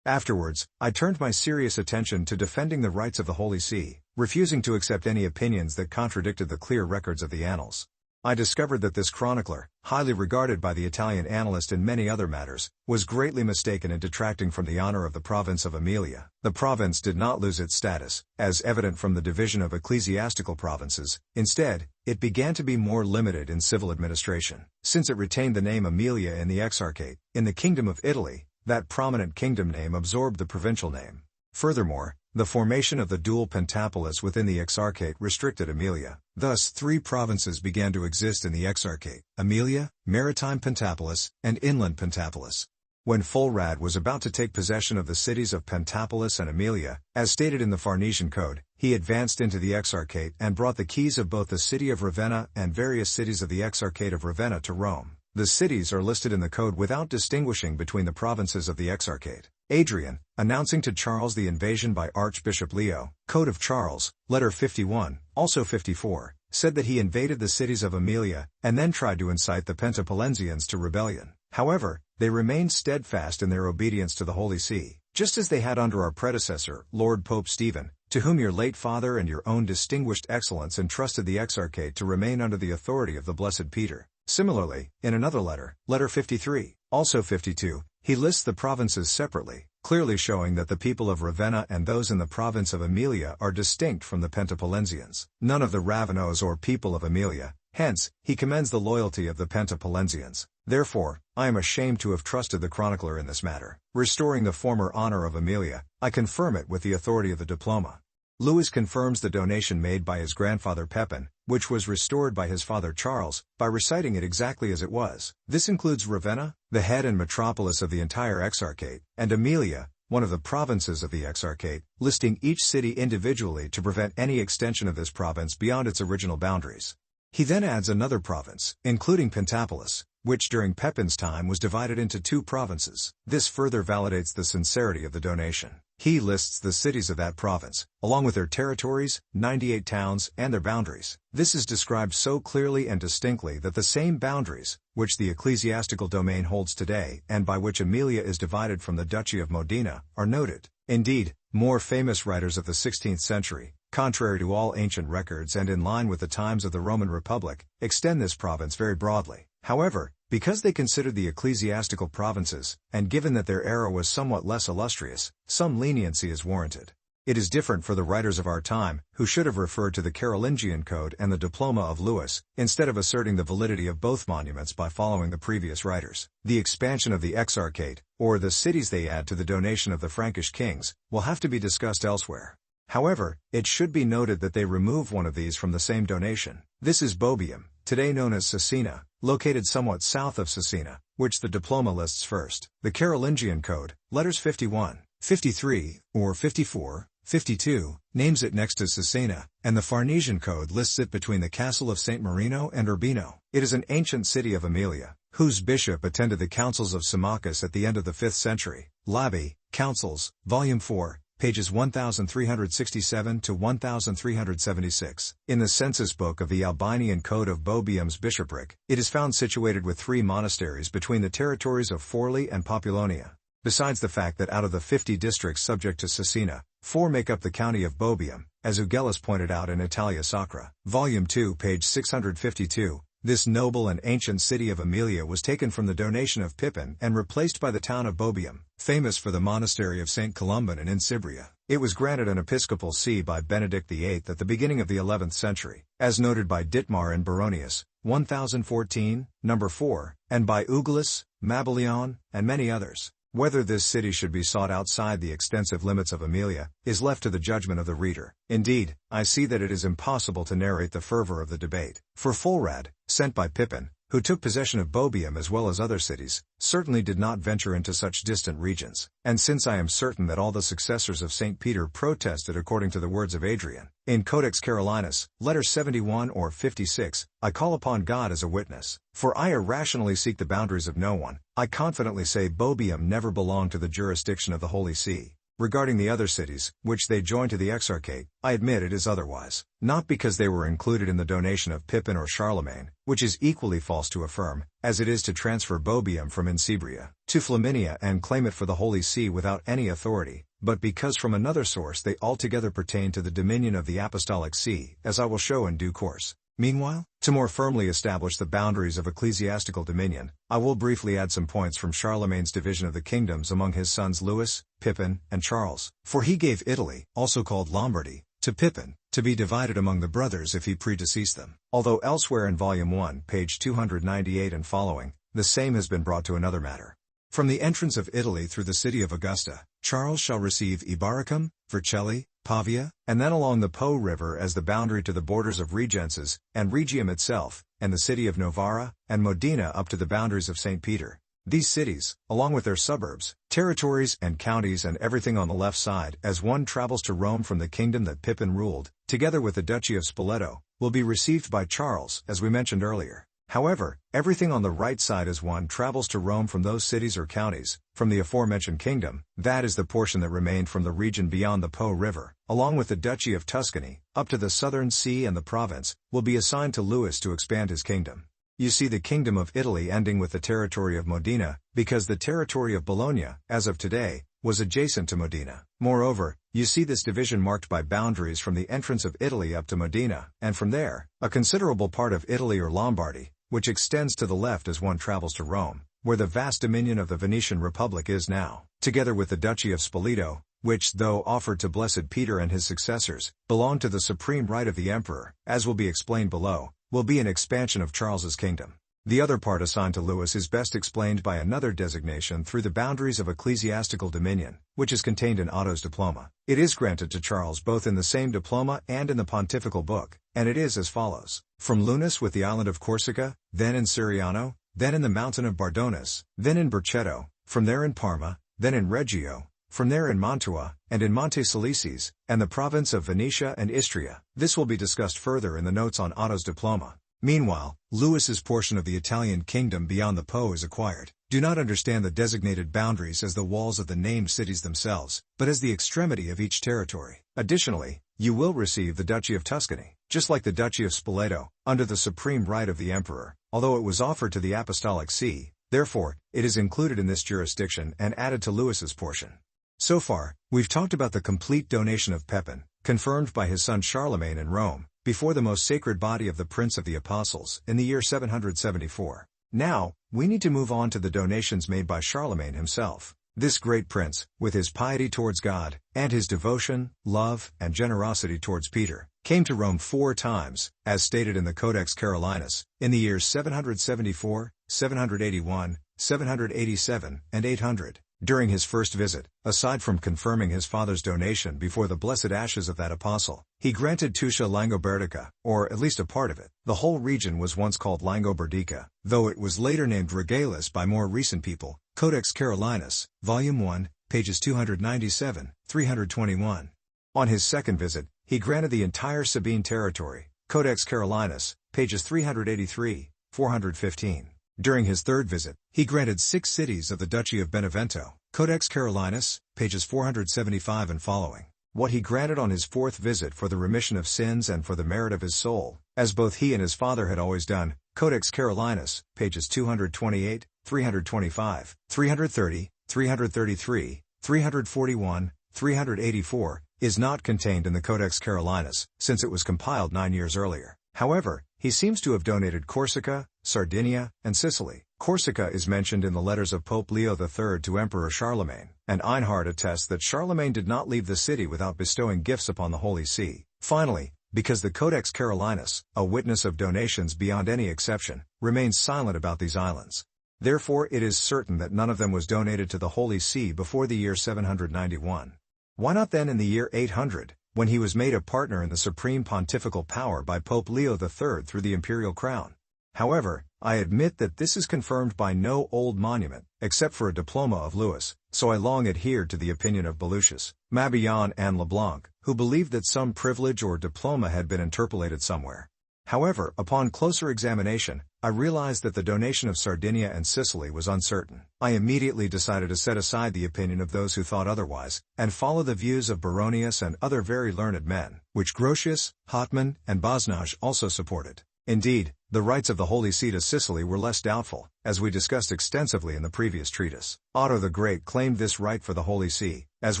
Afterwards, I turned my serious attention to defending the rights of the Holy See, refusing to accept any opinions that contradicted the clear records of the annals. I discovered that this chronicler, highly regarded by the Italian annalist in many other matters, was greatly mistaken in detracting from the honor of the province of Emilia. The province did not lose its status, as evident from the division of ecclesiastical provinces. Instead, it began to be more limited in civil administration. Since it retained the name Emilia in the Exarchate, in the Kingdom of Italy, that prominent kingdom name absorbed the provincial name. Furthermore, the formation of the dual Pentapolis within the Exarchate restricted Emilia. Thus 3 provinces began to exist in the Exarchate: Emilia, Maritime Pentapolis, and Inland Pentapolis. When Fulrad was about to take possession of the cities of Pentapolis and Emilia, as stated in the Farnesian Code, he advanced into the Exarchate and brought the keys of both the city of Ravenna and various cities of the Exarchate of Ravenna to Rome. The cities are listed in the code without distinguishing between the provinces of the Exarchate. Adrian, announcing to Charles the invasion by Archbishop Leo, Code of Charles, Letter 51, also 54, said that he invaded the cities of Emilia, and then tried to incite the Pentapolensians to rebellion. However, they remained steadfast in their obedience to the Holy See, just as they had under our predecessor, Lord Pope Stephen, to whom your late father and your own distinguished excellence entrusted the Exarchate to remain under the authority of the Blessed Peter. Similarly, in another letter, Letter 53, also 52, he lists the provinces separately, clearly showing that the people of Ravenna and those in the province of Emilia are distinct from the Pentapolensians. None of the Ravenos or people of Emilia, Hence, he commends the loyalty of the Pentapolensians. Therefore, I am ashamed to have trusted the chronicler in this matter. Restoring the former honor of Emilia, I confirm it with the authority of the Diploma. Louis confirms the donation made by his grandfather Pepin, which was restored by his father Charles, by reciting it exactly as it was. This includes Ravenna, the head and metropolis of the entire Exarchate, and Emilia, one of the provinces of the Exarchate, listing each city individually to prevent any extension of this province beyond its original boundaries. He then adds another province, including Pentapolis, which during Pepin's time was divided into 2 provinces. This further validates the sincerity of the donation. He lists the cities of that province, along with their territories, 98 towns, and their boundaries. This is described so clearly and distinctly that the same boundaries, which the ecclesiastical domain holds today and by which Emilia is divided from the Duchy of Modena, are noted. Indeed, more famous writers of the 16th century, contrary to all ancient records and in line with the times of the Roman Republic, extend this province very broadly. However, because they considered the ecclesiastical provinces, and given that their era was somewhat less illustrious, some leniency is warranted. It is different for the writers of our time, who should have referred to the Carolingian Code and the Diploma of Louis, instead of asserting the validity of both monuments by following the previous writers. The expansion of the Exarchate, or the cities they add to the donation of the Frankish kings, will have to be discussed elsewhere. However, it should be noted that they remove one of these from the same donation. This is Bobium, today known as Cesena, located somewhat south of Cesena, which the Diploma lists first. The Carolingian Code, letters 51, 53, or 54, 52, names it next to Cesena, and the Farnesian Code lists it between the castle of St. Marino and Urbino. It is an ancient city of Emilia, whose bishop attended the councils of Symmachus at the end of the 5th century. Labi, Councils, Volume 4, pages 1367 to 1376. In the census book of the Albinian Code of Bobium's bishopric, it is found situated with 3 monasteries between the territories of Forli and Populonia. Besides the fact that out of the 50 districts subject to Cesena, 4 make up the county of Bobium, as Ugellis pointed out in Italia Sacra. Volume 2, page 652. This noble and ancient city of Emilia was taken from the donation of Pepin and replaced by the town of Bobium, famous for the monastery of St. Columban in Insibria. It was granted an episcopal see by Benedict VIII at the beginning of the 11th century, as noted by Dittmar and Baronius, 1014, number 4, and by Ugellis, Mabillon, and many others. Whether this city should be sought outside the extensive limits of Emilia, is left to the judgment of the reader. Indeed, I see that it is impossible to narrate the fervor of the debate. For Fulrad, sent by Pepin, who took possession of Bobium as well as other cities, certainly did not venture into such distant regions. And since I am certain that all the successors of St. Peter protested according to the words of Adrian, in Codex Carolinus, letter 71 or 56, I call upon God as a witness. For I irrationally seek the boundaries of no one. I confidently say Bobium never belonged to the jurisdiction of the Holy See. Regarding the other cities, which they join to the Exarchate, I admit it is otherwise. Not because they were included in the donation of Pepin or Charlemagne, which is equally false to affirm, as it is to transfer Bobium from Insibria to Flaminia and claim it for the Holy See without any authority, but because from another source they altogether pertain to the dominion of the Apostolic See, as I will show in due course. Meanwhile, to more firmly establish the boundaries of ecclesiastical dominion, I will briefly add some points from Charlemagne's division of the kingdoms among his sons Louis, Pepin, and Charles. For he gave Italy, also called Lombardy, to Pepin, to be divided among the brothers if he predeceased them. Although elsewhere in Volume 1, page 298 and following, the same has been brought to another matter. From the entrance of Italy through the city of Augusta, Charles shall receive Ibaricum, Vercelli, Pavia, and then along the Po River as the boundary to the borders of Regences, and Rhegium itself, and the city of Novara, and Modena up to the boundaries of St. Peter. These cities, along with their suburbs, territories and counties and everything on the left side as one travels to Rome from the kingdom that Pepin ruled, together with the Duchy of Spoleto, will be received by Charles, as we mentioned earlier. However, everything on the right side as one travels to Rome from those cities or counties, from the aforementioned kingdom, that is the portion that remained from the region beyond the Po River, along with the Duchy of Tuscany, up to the southern sea and the province, will be assigned to Louis to expand his kingdom. You see the kingdom of Italy ending with the territory of Modena, because the territory of Bologna, as of today, was adjacent to Modena. Moreover, you see this division marked by boundaries from the entrance of Italy up to Modena, and from there, a considerable part of Italy or Lombardy, which extends to the left as one travels to Rome, where the vast dominion of the Venetian Republic is now, together with the Duchy of Spoleto, which, though offered to Blessed Peter and his successors, belonged to the supreme right of the emperor, as will be explained below. will be an expansion of Charles's kingdom. The other part assigned to Louis is best explained by another designation through the boundaries of ecclesiastical dominion, which is contained in Otto's Diploma. It is granted to Charles both in the same Diploma and in the Pontifical Book, and it is as follows: from Lunus with the island of Corsica, then in Siriano, then in the mountain of Bardones, then in Bercetto, from there in Parma, then in Reggio, from there in Mantua, and in Monte Salices, and the province of Venetia and Istria. This will be discussed further in the notes on Otto's Diploma. Meanwhile, Louis's portion of the Italian kingdom beyond the Po is acquired. Do not understand the designated boundaries as the walls of the named cities themselves, but as the extremity of each territory. Additionally, you will receive the Duchy of Tuscany, just like the Duchy of Spoleto, under the supreme right of the emperor, although it was offered to the Apostolic See. Therefore, it is included in this jurisdiction and added to Louis's portion. So far, we've talked about the complete donation of Pepin, confirmed by his son Charlemagne in Rome, before the most sacred body of the Prince of the Apostles, in the year 774. Now, we need to move on to the donations made by Charlemagne himself. This great prince, with his piety towards God, and his devotion, love, and generosity towards Peter, came to Rome 4 times, as stated in the Codex Carolinus, in the years 774, 781, 787, and 800. During his first visit, aside from confirming his father's donation before the blessed ashes of that apostle, he granted Tuscia Langobardica, or at least a part of it. The whole region was once called Langobardica, though it was later named Regalis by more recent people. Codex Carolinus, Volume 1, pages 297, 321. On his second visit, he granted the entire Sabine territory. Codex Carolinus, pages 383, 415. During his third visit, he granted 6 cities of the Duchy of Benevento. Codex Carolinus, pages 475 and following. What he granted on his fourth visit for the remission of sins and for the merit of his soul, as both he and his father had always done. Codex Carolinus, pages 228, 325, 330, 333, 341, 384, is not contained in the Codex Carolinus, since it was compiled 9 years earlier. However, he seems to have donated Corsica, Sardinia, and Sicily. Corsica is mentioned in the letters of Pope Leo III to Emperor Charlemagne, and Einhard attests that Charlemagne did not leave the city without bestowing gifts upon the Holy See. Finally, because the Codex Carolinus, a witness of donations beyond any exception, remains silent about these islands. Therefore it is certain that none of them was donated to the Holy See before the year 791. Why not then in the year 800? When he was made a partner in the supreme pontifical power by Pope Leo III through the imperial crown. However, I admit that this is confirmed by no old monument, except for a diploma of Louis, so I long adhered to the opinion of Bellucius, Mabillon and Leblanc, who believed that some privilege or diploma had been interpolated somewhere. However, upon closer examination, I realized that the donation of Sardinia and Sicily was uncertain. I immediately decided to set aside the opinion of those who thought otherwise, and follow the views of Baronius and other very learned men, which Grotius, Hotman, and Basnage also supported. Indeed, the rights of the Holy See to Sicily were less doubtful, as we discussed extensively in the previous treatise. Otto the Great claimed this right for the Holy See, as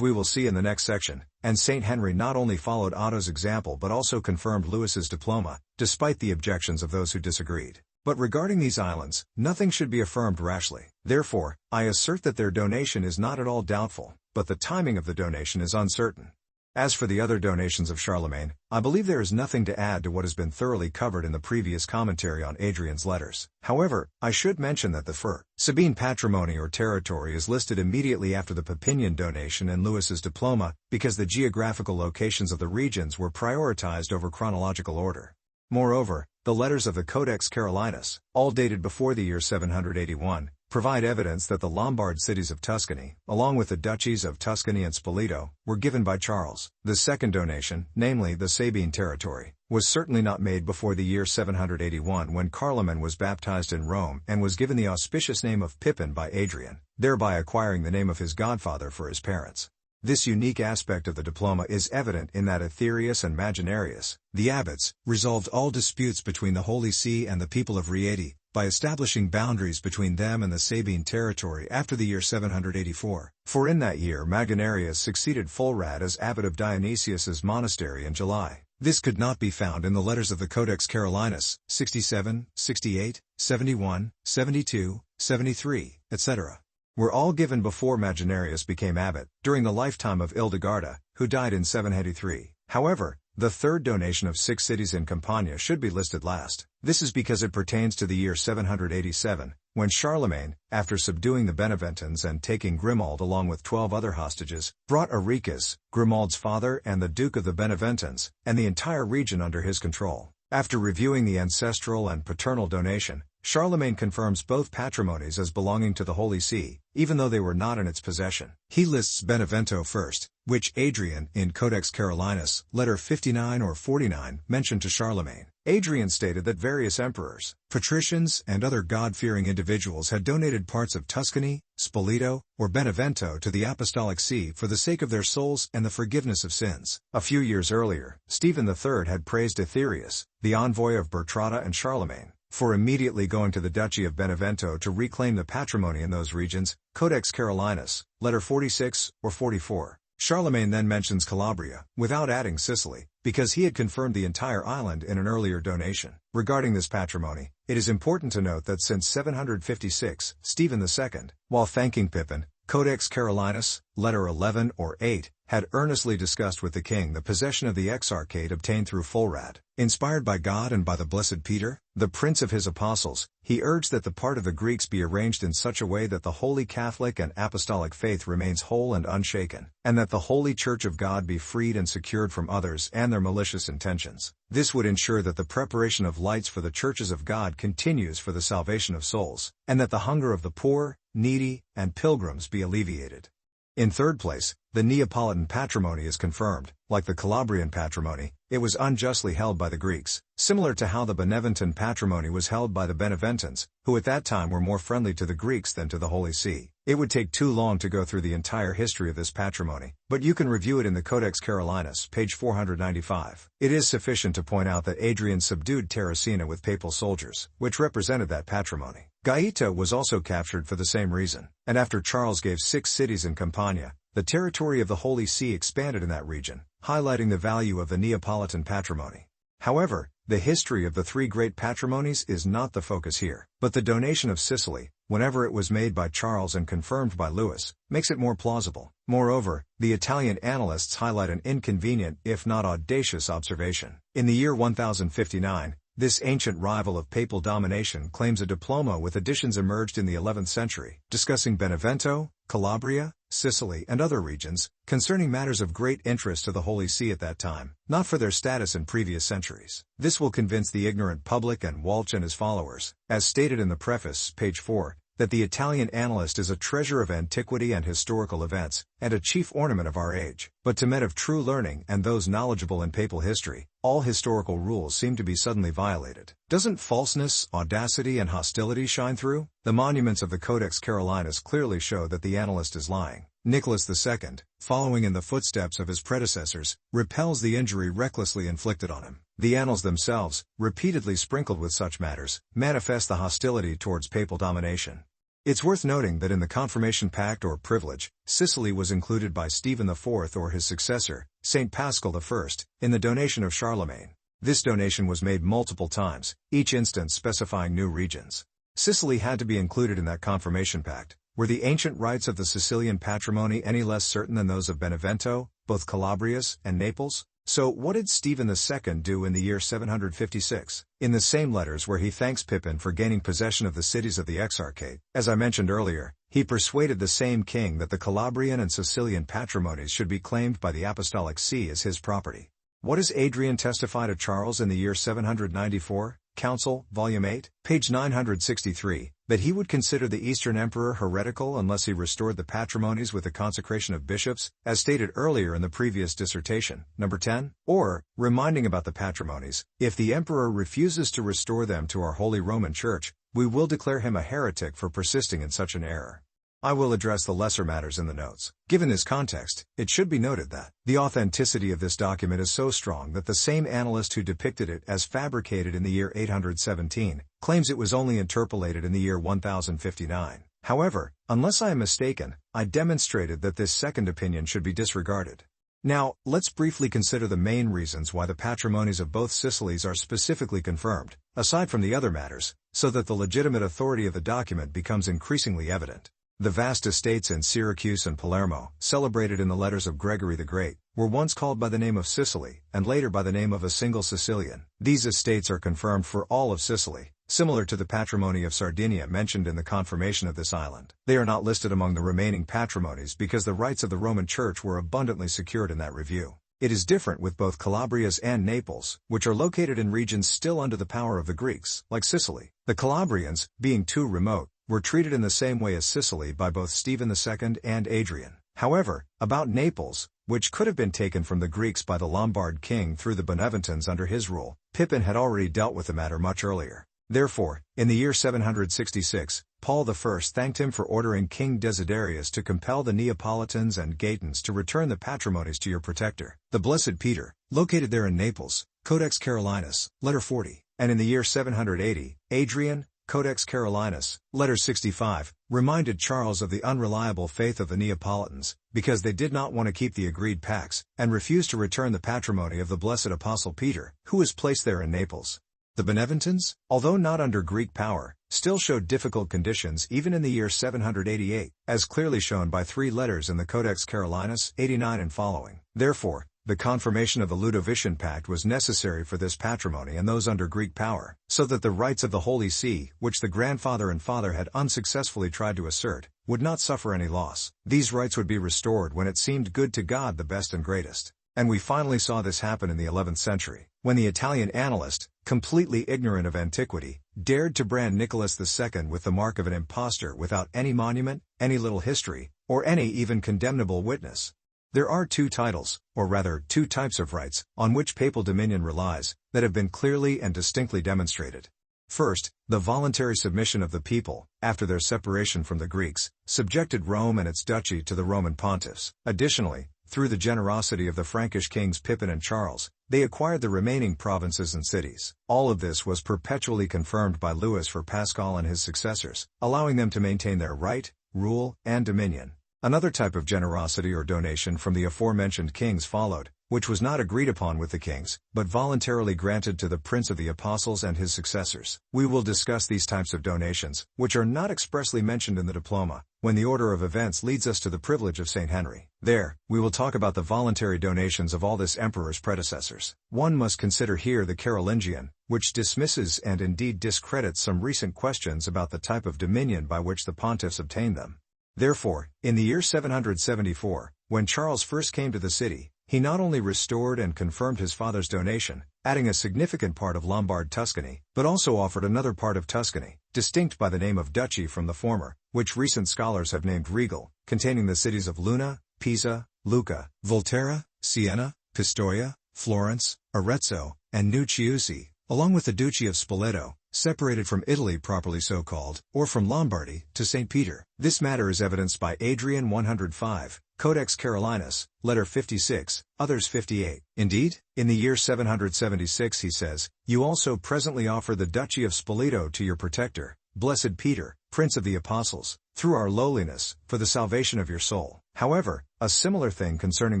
we will see in the next section, and Saint Henry not only followed Otto's example but also confirmed Louis's diploma, despite the objections of those who disagreed. But regarding these islands, nothing should be affirmed rashly. Therefore, I assert that their donation is not at all doubtful, but the timing of the donation is uncertain. As for the other donations of Charlemagne, I believe there is nothing to add to what has been thoroughly covered in the previous commentary on Adrian's letters. However, I should mention that the Sabine patrimony or territory is listed immediately after the Pepinian donation and Louis's diploma, because the geographical locations of the regions were prioritized over chronological order. Moreover, the letters of the Codex Carolinus, all dated before the year 781, provide evidence that the Lombard cities of Tuscany, along with the duchies of Tuscany and Spoleto, were given by Charles. The second donation, namely the Sabine territory, was certainly not made before the year 781 when Carloman was baptized in Rome and was given the auspicious name of Pepin by Adrian, thereby acquiring the name of his godfather for his parents. This unique aspect of the diploma is evident in that Aetherius and Maginarius, the abbots, resolved all disputes between the Holy See and the people of Rieti, by establishing boundaries between them and the Sabine territory after the year 784, for in that year Maginarius succeeded Fulrad as abbot of Dionysius's monastery in July. This could not be found in the letters of the Codex Carolinus, 67, 68, 71, 72, 73, etc. Were all given before Maginarius became abbot, during the lifetime of Ildegarda, who died in 783. However, The third donation of 6 cities in Campania should be listed last. This is because it pertains to the year 787, when Charlemagne, after subduing the Beneventans and taking Grimald along with 12 other hostages, brought Arichis, Grimald's father and the Duke of the Beneventans, and the entire region under his control. After reviewing the ancestral and paternal donation, Charlemagne confirms both patrimonies as belonging to the Holy See, even though they were not in its possession. He lists Benevento first, which Adrian, in Codex Carolinus, letter 59 or 49, mentioned to Charlemagne. Adrian stated that various emperors, patricians, and other God-fearing individuals had donated parts of Tuscany, Spoleto, or Benevento to the Apostolic See for the sake of their souls and the forgiveness of sins. A few years earlier, Stephen III had praised Aetherius, the envoy of Bertrada and Charlemagne, for immediately going to the Duchy of Benevento to reclaim the patrimony in those regions, Codex Carolinus, letter 46 or 44. Charlemagne then mentions Calabria, without adding Sicily, because he had confirmed the entire island in an earlier donation. Regarding this patrimony, it is important to note that since 756, Stephen II, while thanking Pepin, Codex Carolinus, letter 11 or 8, had earnestly discussed with the king the possession of the Exarchate obtained through Fulrad. Inspired by God and by the blessed Peter, the prince of his apostles, he urged that the part of the Greeks be arranged in such a way that the Holy Catholic and Apostolic faith remains whole and unshaken, and that the Holy Church of God be freed and secured from others and their malicious intentions. This would ensure that the preparation of lights for the churches of God continues for the salvation of souls, and that the hunger of the poor, needy, and pilgrims be alleviated. In third place, the Neapolitan patrimony is confirmed. Like the Calabrian patrimony, it was unjustly held by the Greeks, similar to how the Beneventan patrimony was held by the Beneventans, who at that time were more friendly to the Greeks than to the Holy See. It would take too long to go through the entire history of this patrimony, but you can review it in the Codex Carolinus, page 495. It is sufficient to point out that Adrian subdued Terracina with papal soldiers, which represented that patrimony. Gaeta was also captured for the same reason, and after Charles gave 6 cities in Campania, the territory of the Holy See expanded in that region, highlighting the value of the Neapolitan patrimony. However, the history of the 3 great patrimonies is not the focus here, but the donation of Sicily, whenever it was made by Charles and confirmed by Louis, makes it more plausible. Moreover, the Italian annalists highlight an inconvenient, if not audacious, observation. In the year 1059, this ancient rival of papal domination claims a diploma with additions emerged in the 11th century, discussing Benevento, Calabria, Sicily and other regions, concerning matters of great interest to the Holy See at that time, not for their status in previous centuries. This will convince the ignorant public and Walch and his followers, as stated in the preface, page 4, that the Italian annalist is a treasure of antiquity and historical events, and a chief ornament of our age. But to men of true learning and those knowledgeable in papal history, all historical rules seem to be suddenly violated. Doesn't falseness, audacity and hostility shine through? The monuments of the Codex Carolinus clearly show that the annalist is lying. Nicholas II, following in the footsteps of his predecessors, repels the injury recklessly inflicted on him. The annals themselves, repeatedly sprinkled with such matters, manifest the hostility towards papal domination. It's worth noting that in the Confirmation Pact or Privilege, Sicily was included by Stephen IV or his successor, St. Paschal I, in the donation of Charlemagne. This donation was made multiple times, each instance specifying new regions. Sicily had to be included in that Confirmation Pact. Were the ancient rights of the Sicilian patrimony any less certain than those of Benevento, both Calabrias, and Naples? So what did Stephen II do in the year 756? In the same letters where he thanks Pepin for gaining possession of the cities of the Exarchate, as I mentioned earlier, he persuaded the same king that the Calabrian and Sicilian patrimonies should be claimed by the Apostolic See as his property. What does Adrian testify to Charles in the year 794? Council, Volume 8, page 963, that he would consider the Eastern Emperor heretical unless he restored the patrimonies with the consecration of bishops, as stated earlier in the previous dissertation, number 10, or, reminding about the patrimonies, if the Emperor refuses to restore them to our Holy Roman Church, we will declare him a heretic for persisting in such an error. I will address the lesser matters in the notes. Given this context, it should be noted that the authenticity of this document is so strong that the same annalist who depicted it as fabricated in the year 817 claims it was only interpolated in the year 1059. However, unless I am mistaken, I demonstrated that this second opinion should be disregarded. Now, let's briefly consider the main reasons why the patrimonies of both Sicilies are specifically confirmed, aside from the other matters, so that the legitimate authority of the document becomes increasingly evident. The vast estates in Syracuse and Palermo, celebrated in the letters of Gregory the Great, were once called by the name of Sicily, and later by the name of a single Sicilian. These estates are confirmed for all of Sicily, similar to the patrimony of Sardinia mentioned in the confirmation of this island. They are not listed among the remaining patrimonies because the rights of the Roman Church were abundantly secured in that review. It is different with both Calabrias and Naples, which are located in regions still under the power of the Greeks, like Sicily. The Calabrians, being too remote, were treated in the same way as Sicily by both Stephen II and Adrian. However, about Naples, which could have been taken from the Greeks by the Lombard king through the Beneventans under his rule, Pepin had already dealt with the matter much earlier. Therefore, in the year 766, Paul I thanked him for ordering King Desiderius to compel the Neapolitans and Gatans to return the patrimonies to your protector, the Blessed Peter, located there in Naples, Codex Carolinus, letter 40, and in the year 780, Adrian, Codex Carolinus, letter 65, reminded Charles of the unreliable faith of the Neapolitans, because they did not want to keep the agreed pacts, and refused to return the patrimony of the blessed Apostle Peter, who was placed there in Naples. The Beneventans, although not under Greek power, still showed difficult conditions even in the year 788, as clearly shown by 3 letters in the Codex Carolinus 89 and following. Therefore, the confirmation of the Ludovician Pact was necessary for this patrimony and those under Greek power, so that the rights of the Holy See, which the grandfather and father had unsuccessfully tried to assert, would not suffer any loss. These rights would be restored when it seemed good to God the best and greatest. And we finally saw this happen in the 11th century, when the Italian annalist, completely ignorant of antiquity, dared to brand Nicholas II with the mark of an impostor without any monument, any little history, or any even condemnable witness. There are 2 titles, or rather 2 types of rights, on which papal dominion relies, that have been clearly and distinctly demonstrated. First, the voluntary submission of the people, after their separation from the Greeks, subjected Rome and its duchy to the Roman pontiffs. Additionally, through the generosity of the Frankish kings Pepin and Charles, they acquired the remaining provinces and cities. All of this was perpetually confirmed by Louis for Pascal and his successors, allowing them to maintain their right, rule, and dominion. Another type of generosity or donation from the aforementioned kings followed, which was not agreed upon with the kings, but voluntarily granted to the Prince of the Apostles and his successors. We will discuss these types of donations, which are not expressly mentioned in the Diploma, when the order of events leads us to the privilege of St. Henry. There, we will talk about the voluntary donations of all this emperor's predecessors. One must consider here the Carolingian, which dismisses and indeed discredits some recent questions about the type of dominion by which the pontiffs obtained them. Therefore, in the year 774, when Charles first came to the city, he not only restored and confirmed his father's donation, adding a significant part of Lombard Tuscany, but also offered another part of Tuscany, distinct by the name of duchy from the former, which recent scholars have named regal, containing the cities of Luna, Pisa, Lucca, Volterra, Siena, Pistoia, Florence, Arezzo, and New Chiusi, along with the Duchy of Spoleto, separated from Italy properly so called, or from Lombardy, to St. Peter. This matter is evidenced by Adrian 105, Codex Carolinus, letter 56, others 58. Indeed, in the year 776 he says, "You also presently offer the Duchy of Spoleto to your protector, Blessed Peter, Prince of the Apostles, through our lowliness, for the salvation of your soul." However, a similar thing concerning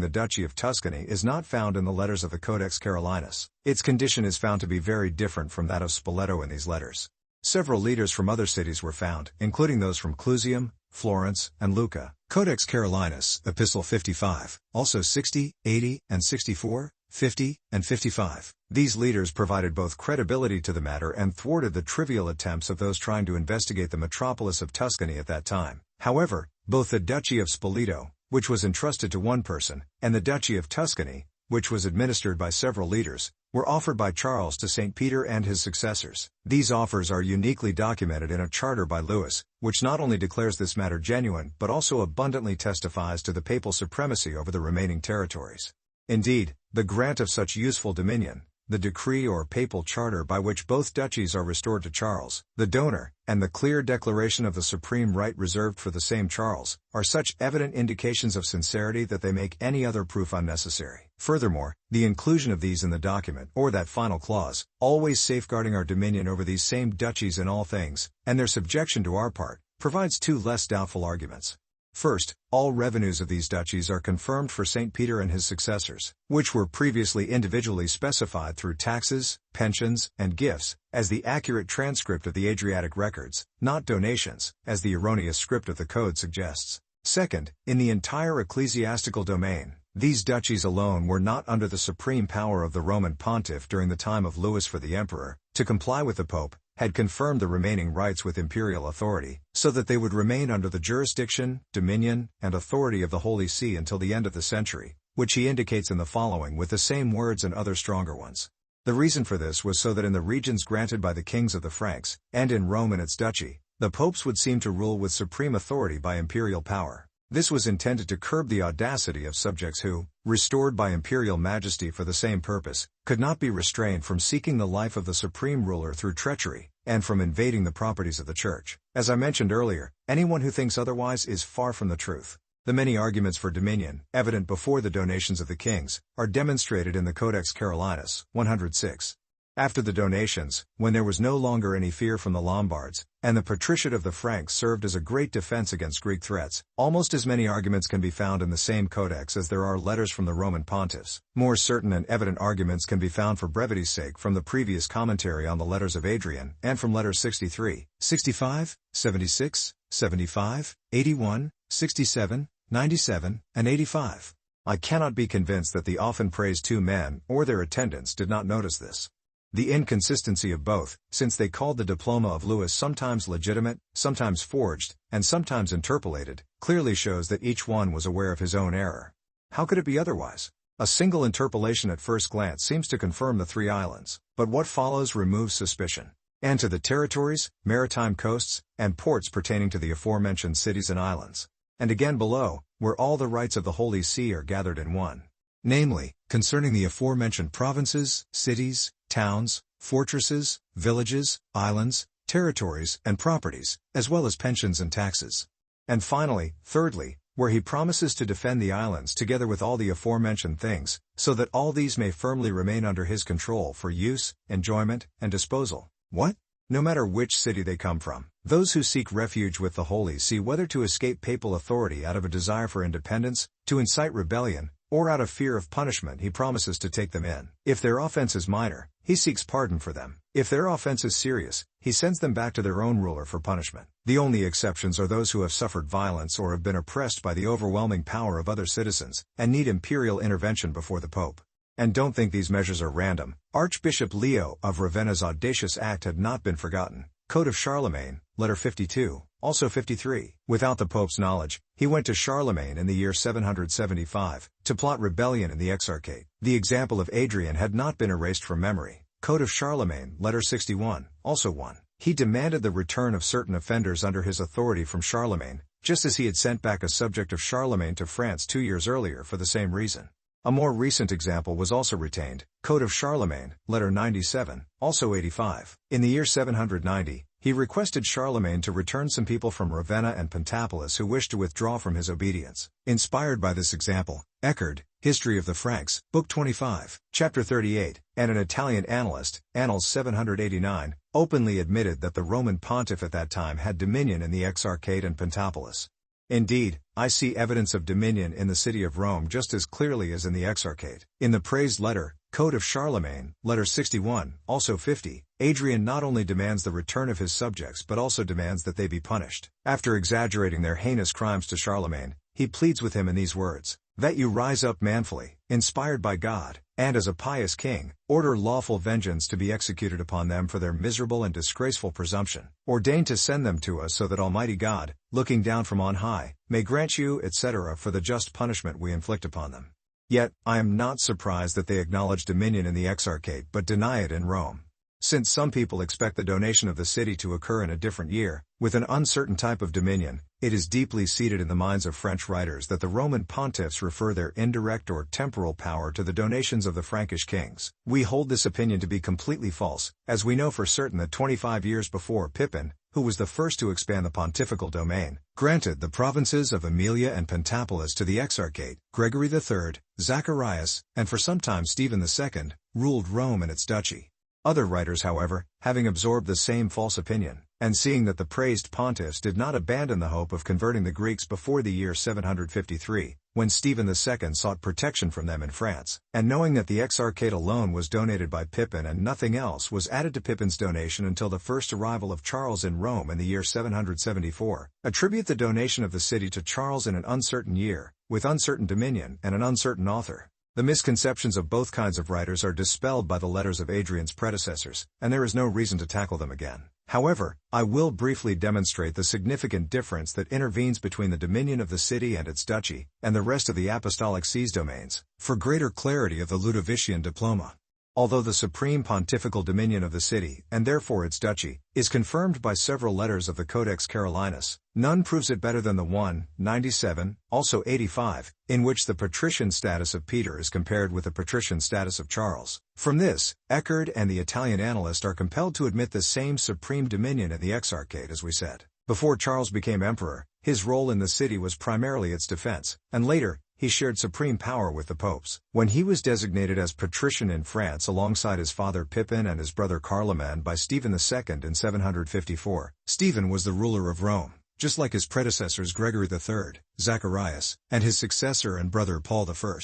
the Duchy of Tuscany is not found in the letters of the Codex Carolinus. Its condition is found to be very different from that of Spoleto in these letters. Several leaders from other cities were found, including those from Clusium, Florence, and Lucca. Codex Carolinus, Epistle 55, also 60, 80, and 64, 50, and 55. These leaders provided both credibility to the matter and thwarted the trivial attempts of those trying to investigate the metropolis of Tuscany at that time. However, both the Duchy of Spoleto, which was entrusted to one person, and the Duchy of Tuscany, which was administered by several leaders, were offered by Charles to St. Peter and his successors. These offers are uniquely documented in a charter by Louis, which not only declares this matter genuine but also abundantly testifies to the papal supremacy over the remaining territories. Indeed, the grant of such useful dominion, the decree or papal charter by which both duchies are restored to Charles, the donor, and the clear declaration of the supreme right reserved for the same Charles, are such evident indications of sincerity that they make any other proof unnecessary. Furthermore, the inclusion of these in the document, or that final clause, always safeguarding our dominion over these same duchies in all things, and their subjection to our part, provides 2 less doubtful arguments. First, all revenues of these duchies are confirmed for St. Peter and his successors, which were previously individually specified through taxes, pensions, and gifts, as the accurate transcript of the Adriatic records, not donations, as the erroneous script of the code suggests. Second, in the entire ecclesiastical domain, these duchies alone were not under the supreme power of the Roman pontiff during the time of Louis, for the emperor, to comply with the pope, had confirmed the remaining rights with imperial authority, so that they would remain under the jurisdiction, dominion, and authority of the Holy See until the end of the century, which he indicates in the following with the same words and other stronger ones. The reason for this was so that in the regions granted by the kings of the Franks, and in Rome and its duchy, the popes would seem to rule with supreme authority by imperial power. This was intended to curb the audacity of subjects who, restored by imperial majesty for the same purpose, could not be restrained from seeking the life of the supreme ruler through treachery, and from invading the properties of the church. As I mentioned earlier, anyone who thinks otherwise is far from the truth. The many arguments for dominion, evident before the donations of the kings, are demonstrated in the Codex Carolinus, 106. After the donations, when there was no longer any fear from the Lombards, and the patriciate of the Franks served as a great defense against Greek threats, almost as many arguments can be found in the same codex as there are letters from the Roman pontiffs. More certain and evident arguments can be found for brevity's sake from the previous commentary on the letters of Adrian, and from letters 63, 65, 76, 75, 81, 67, 97, and 85. I cannot be convinced that the often praised two men, or their attendants, did not notice this. The inconsistency of both, since they called the Diploma of Louis sometimes legitimate, sometimes forged, and sometimes interpolated, clearly shows that each one was aware of his own error. How could it be otherwise? A single interpolation at first glance seems to confirm the three islands, but what follows removes suspicion. And to the territories, maritime coasts, and ports pertaining to the aforementioned cities and islands. And again below, where all the rights of the Holy See are gathered in one. Namely, concerning the aforementioned provinces, cities, towns, fortresses, villages, islands, territories, and properties, as well as pensions and taxes. And finally, thirdly, where he promises to defend the islands together with all the aforementioned things, so that all these may firmly remain under his control for use, enjoyment, and disposal. What? No matter which city they come from, those who seek refuge with the Holy See, whether to escape papal authority out of a desire for independence, to incite rebellion, or out of fear of punishment, he promises to take them in. If their offense is minor, he seeks pardon for them. If their offense is serious, he sends them back to their own ruler for punishment. The only exceptions are those who have suffered violence or have been oppressed by the overwhelming power of other citizens, and need imperial intervention before the Pope. And don't think these measures are random. Archbishop Leo of Ravenna's audacious act had not been forgotten. Code of Charlemagne, letter 52, also 53. Without the Pope's knowledge, he went to Charlemagne in the year 775, to plot rebellion in the Exarchate. The example of Adrian had not been erased from memory. Code of Charlemagne, letter 61, also 1. He demanded the return of certain offenders under his authority from Charlemagne, just as he had sent back a subject of Charlemagne to France 2 years earlier for the same reason. A more recent example was also retained, Code of Charlemagne, letter 97, also 85. In the year 790, he requested Charlemagne to return some people from Ravenna and Pentapolis who wished to withdraw from his obedience. Inspired by this example, Eckerd, History of the Franks, Book 25, Chapter 38, and an Italian annalist, Annals 789, openly admitted that the Roman pontiff at that time had dominion in the Exarchate and Pentapolis. Indeed, I see evidence of dominion in the city of Rome just as clearly as in the Exarchate. In the praised letter, Code of Charlemagne, letter 61, also 50, Adrian not only demands the return of his subjects but also demands that they be punished. After exaggerating their heinous crimes to Charlemagne, he pleads with him in these words, "That you rise up manfully, inspired by God, and as a pious king, order lawful vengeance to be executed upon them for their miserable and disgraceful presumption. Ordain to send them to us so that Almighty God, looking down from on high, may grant you, etc. for the just punishment we inflict upon them." Yet, I am not surprised that they acknowledge dominion in the Exarchate but deny it in Rome. Since some people expect the donation of the city to occur in a different year, with an uncertain type of dominion, it is deeply seated in the minds of French writers that the Roman pontiffs refer their indirect or temporal power to the donations of the Frankish kings. We hold this opinion to be completely false, as we know for certain that 25 years before, Pepin, who was the first to expand the pontifical domain, granted the provinces of Emilia and Pentapolis to the Exarchate. Gregory III, Zacharias, and for some time Stephen II, ruled Rome and its duchy. Other writers, however, having absorbed the same false opinion, and seeing that the praised pontiffs did not abandon the hope of converting the Greeks before the year 753, when Stephen II sought protection from them in France, and knowing that the Exarchate alone was donated by Pepin and nothing else was added to Pepin's donation until the first arrival of Charles in Rome in the year 774, attribute the donation of the city to Charles in an uncertain year, with uncertain dominion and an uncertain author. The misconceptions of both kinds of writers are dispelled by the letters of Adrian's predecessors, and there is no reason to tackle them again. However, I will briefly demonstrate the significant difference that intervenes between the dominion of the city and its duchy, and the rest of the apostolic see's domains, for greater clarity of the Ludovician Diploma. Although the supreme pontifical dominion of the city, and therefore its duchy, is confirmed by several letters of the Codex Carolinus, none proves it better than the 197, also 85, in which the patrician status of Peter is compared with the patrician status of Charles. From this, Eckert and the Italian annalist are compelled to admit the same supreme dominion in the Exarchate as we said. Before Charles became emperor, his role in the city was primarily its defense, and later, he shared supreme power with the popes. When he was designated as patrician in France alongside his father Pepin and his brother Charlemagne by Stephen II in 754, Stephen was the ruler of Rome, just like his predecessors Gregory III, Zacharias, and his successor and brother Paul I.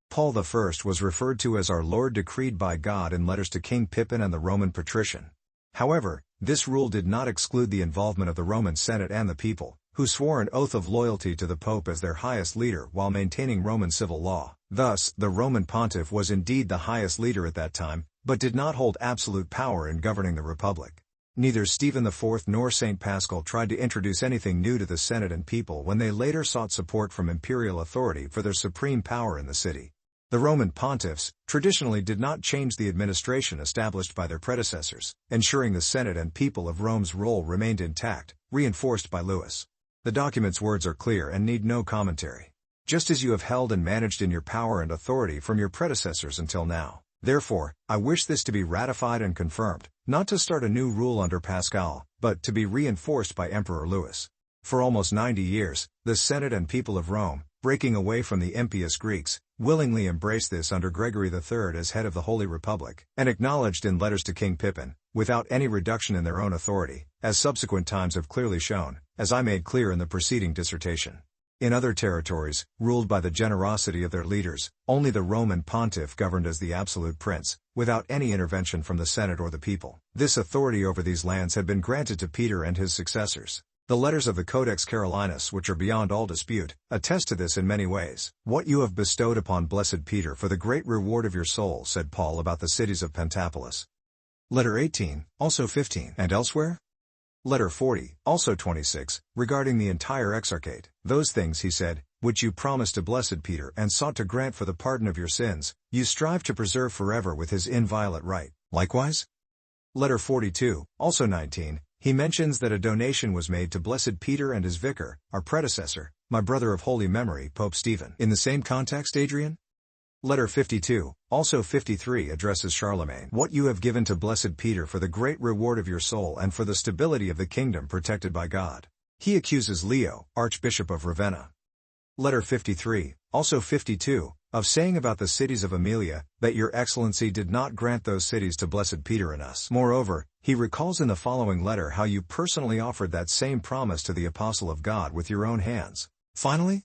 Paul I was referred to as our Lord decreed by God in letters to King Pepin and the Roman patrician. However, this rule did not exclude the involvement of the Roman Senate and the people, who swore an oath of loyalty to the Pope as their highest leader while maintaining Roman civil law. Thus, the Roman pontiff was indeed the highest leader at that time, but did not hold absolute power in governing the Republic. Neither Stephen IV nor St. Paschal tried to introduce anything new to the Senate and people when they later sought support from imperial authority for their supreme power in the city. The Roman pontiffs, traditionally did not change the administration established by their predecessors, ensuring the Senate and people of Rome's role remained intact, reinforced by Louis. The document's words are clear and need no commentary. Just as you have held and managed in your power and authority from your predecessors until now. Therefore, I wish this to be ratified and confirmed, not to start a new rule under Pascal, but to be reinforced by Emperor Louis. For almost 90 years, the Senate and people of Rome, breaking away from the impious Greeks, willingly embraced this under Gregory III as head of the Holy Republic, and acknowledged in letters to King Pepin, without any reduction in their own authority, as subsequent times have clearly shown, as I made clear in the preceding dissertation. In other territories, ruled by the generosity of their leaders, only the Roman pontiff governed as the absolute prince, without any intervention from the Senate or the people. This authority over these lands had been granted to Peter and his successors. The letters of the Codex Carolinus, which are beyond all dispute, attest to this in many ways. What you have bestowed upon blessed Peter for the great reward of your soul, said Paul about the cities of Pentapolis. Letter 18, also 15, and elsewhere? Letter 40, also 26, regarding the entire Exarchate. Those things, he said, which you promised to blessed Peter and sought to grant for the pardon of your sins, you strive to preserve forever with his inviolate right. Likewise? Letter 42, also 19, he mentions that a donation was made to blessed Peter and his vicar, our predecessor, my brother of holy memory, Pope Stephen. In the same context, Adrian? Letter 52, also 53 addresses Charlemagne. What you have given to blessed Peter for the great reward of your soul and for the stability of the kingdom protected by God. He accuses Leo, Archbishop of Ravenna. Letter 53, also 52, of saying about the cities of Emilia, that your excellency did not grant those cities to blessed Peter and us. Moreover, he recalls in the following letter how you personally offered that same promise to the apostle of God with your own hands. Finally,